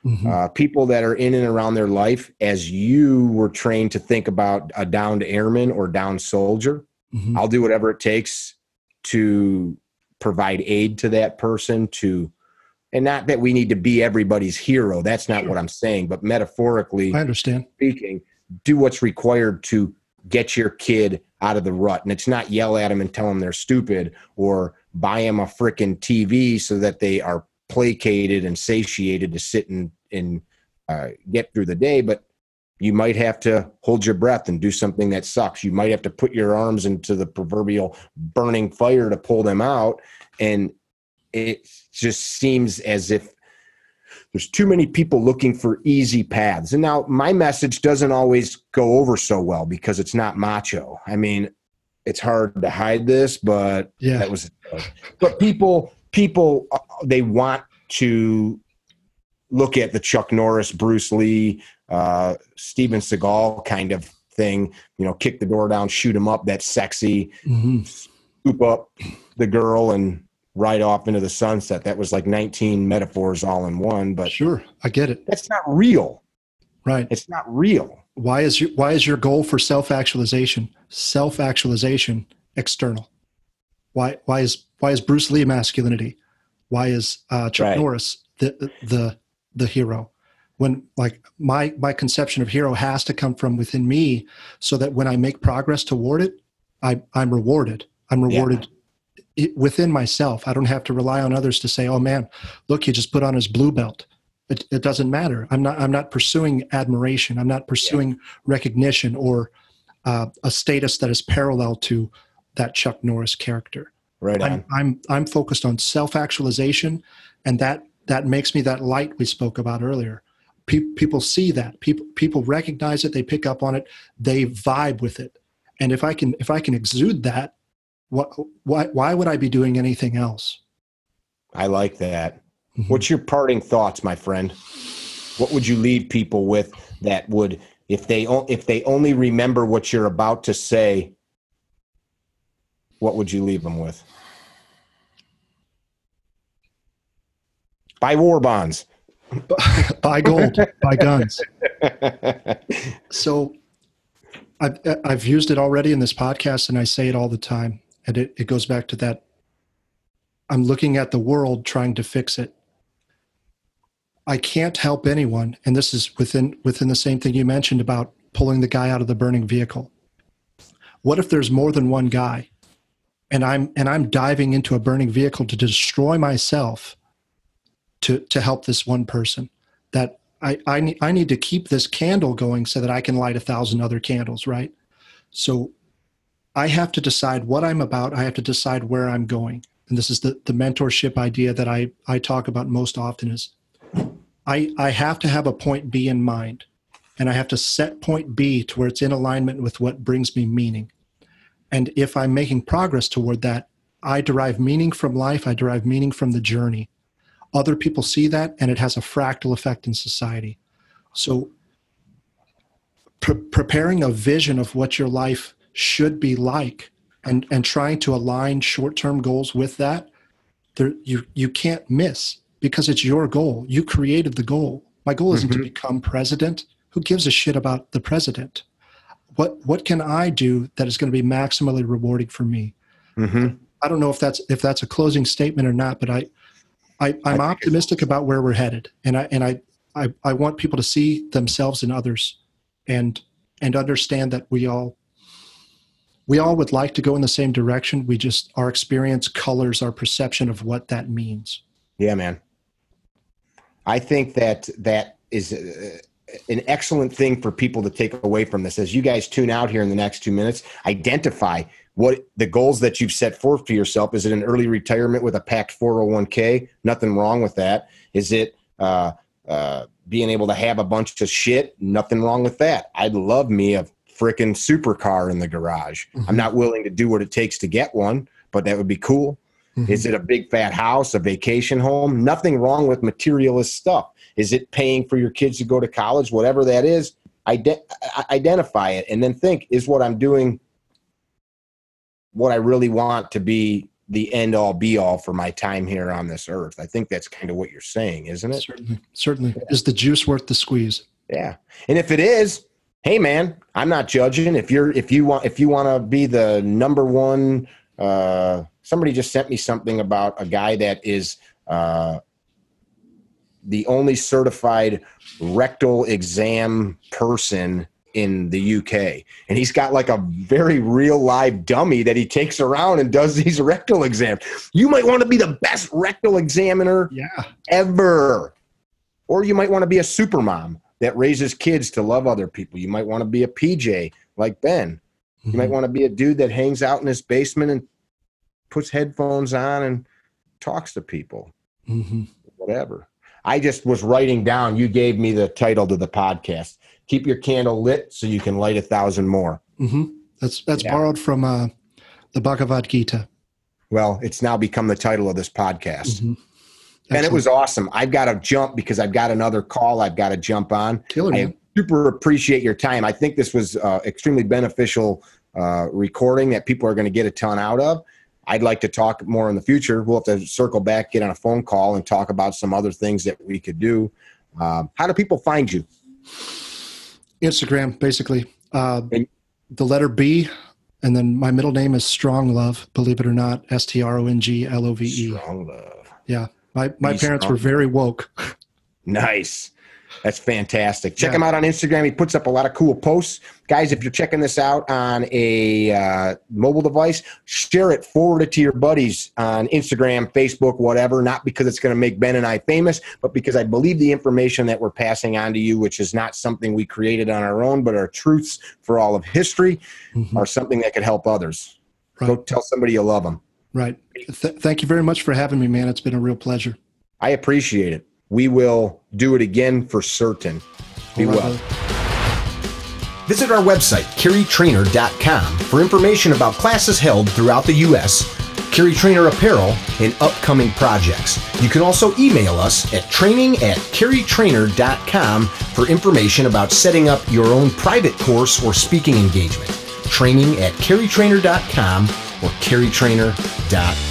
people that are in and around their life, as you were trained to think about a downed airman or downed soldier. I'll do whatever it takes to provide aid to that person, and not that we need to be everybody's hero. That's not what I'm saying, but metaphorically, I understand. Speaking, do what's required to get your kid out of the rut. And it's not yell at them and tell them they're stupid or buy them a frickin' TV so that they are placated and satiated to sit and get through the day. But you might have to hold your breath and do something that sucks. You might have to put your arms into the proverbial burning fire to pull them out. And it just seems as if there's too many people looking for easy paths. And now my message doesn't always go over so well because it's not macho. I mean, it's hard to hide this, but but people, they want to look at the Chuck Norris, Bruce Lee, Steven Seagal kind of thing, kick the door down, shoot him up. That's sexy. Scoop up the girl and ride off into the sunset. That was like 19 metaphors all in one, but sure, I get it. That's not real. Right. It's not real. Why is your goal for self-actualization external? Why is Bruce Lee masculinity? Why is Chuck Norris the hero? When like my conception of hero has to come from within me, so that when I make progress toward it, I'm rewarded. I'm rewarded within myself. I don't have to rely on others to say, "Oh man, look, he just put on his blue belt." It doesn't matter. I'm not pursuing admiration. I'm not pursuing recognition or a status that is parallel to that Chuck Norris character. Right on. I'm focused on self-actualization, and that makes me that light we spoke about earlier. People see that. People recognize it. They pick up on it. They vibe with it. And if I can exude that, why would I be doing anything else? I like that. What's your parting thoughts, my friend? What would you leave people with that would, if they only remember what you're about to say, what would you leave them with? Buy war bonds. Buy gold. Buy guns. So I've used it already in this podcast, and I say it all the time. And it goes back to that. I'm looking at the world trying to fix it. I can't help anyone. And this is within the same thing you mentioned about pulling the guy out of the burning vehicle. What if there's more than one guy, and I'm diving into a burning vehicle to destroy myself to help this one person? That I need to keep this candle going so that I can light 1,000 other candles, right? So I have to decide what I'm about. I have to decide where I'm going. And this is the mentorship idea that I talk about most often is I have to have a point B in mind, and I have to set point B to where it's in alignment with what brings me meaning. And if I'm making progress toward that, I derive meaning from life. I derive meaning from the journey. Other people see that, and it has a fractal effect in society. So preparing a vision of what your life should be like and trying to align short-term goals with that, you can't miss, because it's your goal. You created the goal. My goal isn't to become president. Who gives a shit about the president? What can I do that is going to be maximally rewarding for me? I don't know if that's a closing statement or not, but I'm optimistic about where we're headed, and I want people to see themselves in others, and understand that we all would like to go in the same direction. We just, our experience colors our perception of what that means. Yeah, man. I think that is an excellent thing for people to take away from this. As you guys tune out here in the next 2 minutes, identify what the goals that you've set forth for yourself. Is it an early retirement with a packed 401k? Nothing wrong with that. Is it being able to have a bunch of shit? Nothing wrong with that. I'd love me a freaking supercar in the garage. I'm not willing to do what it takes to get one, but that would be cool. Is it a big fat house, a vacation home? Nothing wrong with materialist stuff. Is it paying for your kids to go to college? Whatever that is, identify it, and then think, is what I'm doing what I really want to be the end all be all for my time here on this earth. I think that's kind of what you're saying, isn't it? Certainly. Yeah. Is the juice worth the squeeze? Yeah. And if it is, hey man, I'm not judging. If you want to be the number one, somebody just sent me something about a guy that is the only certified rectal exam person in the UK. And he's got like a very real live dummy that he takes around and does these rectal exams. You might want to be the best rectal examiner ever. Or you might want to be a super mom that raises kids to love other people. You might want to be a PJ like Ben. You might want to be a dude that hangs out in his basement and puts headphones on and talks to people. Whatever. I just was writing down, you gave me the title to the podcast. Keep your candle lit so you can light 1,000 more. That's borrowed from the Bhagavad Gita. Well, it's now become the title of this podcast. And it was awesome. I've got to jump because I've got another call I've got to jump on. I super appreciate your time. I think this was extremely beneficial recording that people are going to get a ton out of. I'd like to talk more in the future. We'll have to circle back, get on a phone call, and talk about some other things that we could do. How do people find you? Instagram, basically. The letter B, and then my middle name is Strong Love, believe it or not, STRONGLOVE. Strong Love. Yeah. My parents were very woke. Nice. That's fantastic. Check him out on Instagram. He puts up a lot of cool posts. Guys, if you're checking this out on a mobile device, share it, forward it to your buddies on Instagram, Facebook, whatever, not because it's going to make Ben and I famous, but because I believe the information that we're passing on to you, which is not something we created on our own, but are truths for all of history, are something that could help others. Right. Go tell somebody you love them. Right. Thank you very much for having me, man. It's been a real pleasure. I appreciate it. We will do it again for certain. Be well. Visit our website, CarryTrainer.com, for information about classes held throughout the U.S., CarryTrainer apparel, and upcoming projects. You can also email us at training@CarryTrainer.com for information about setting up your own private course or speaking engagement. Training@CarryTrainer.com or CarryTrainer.com.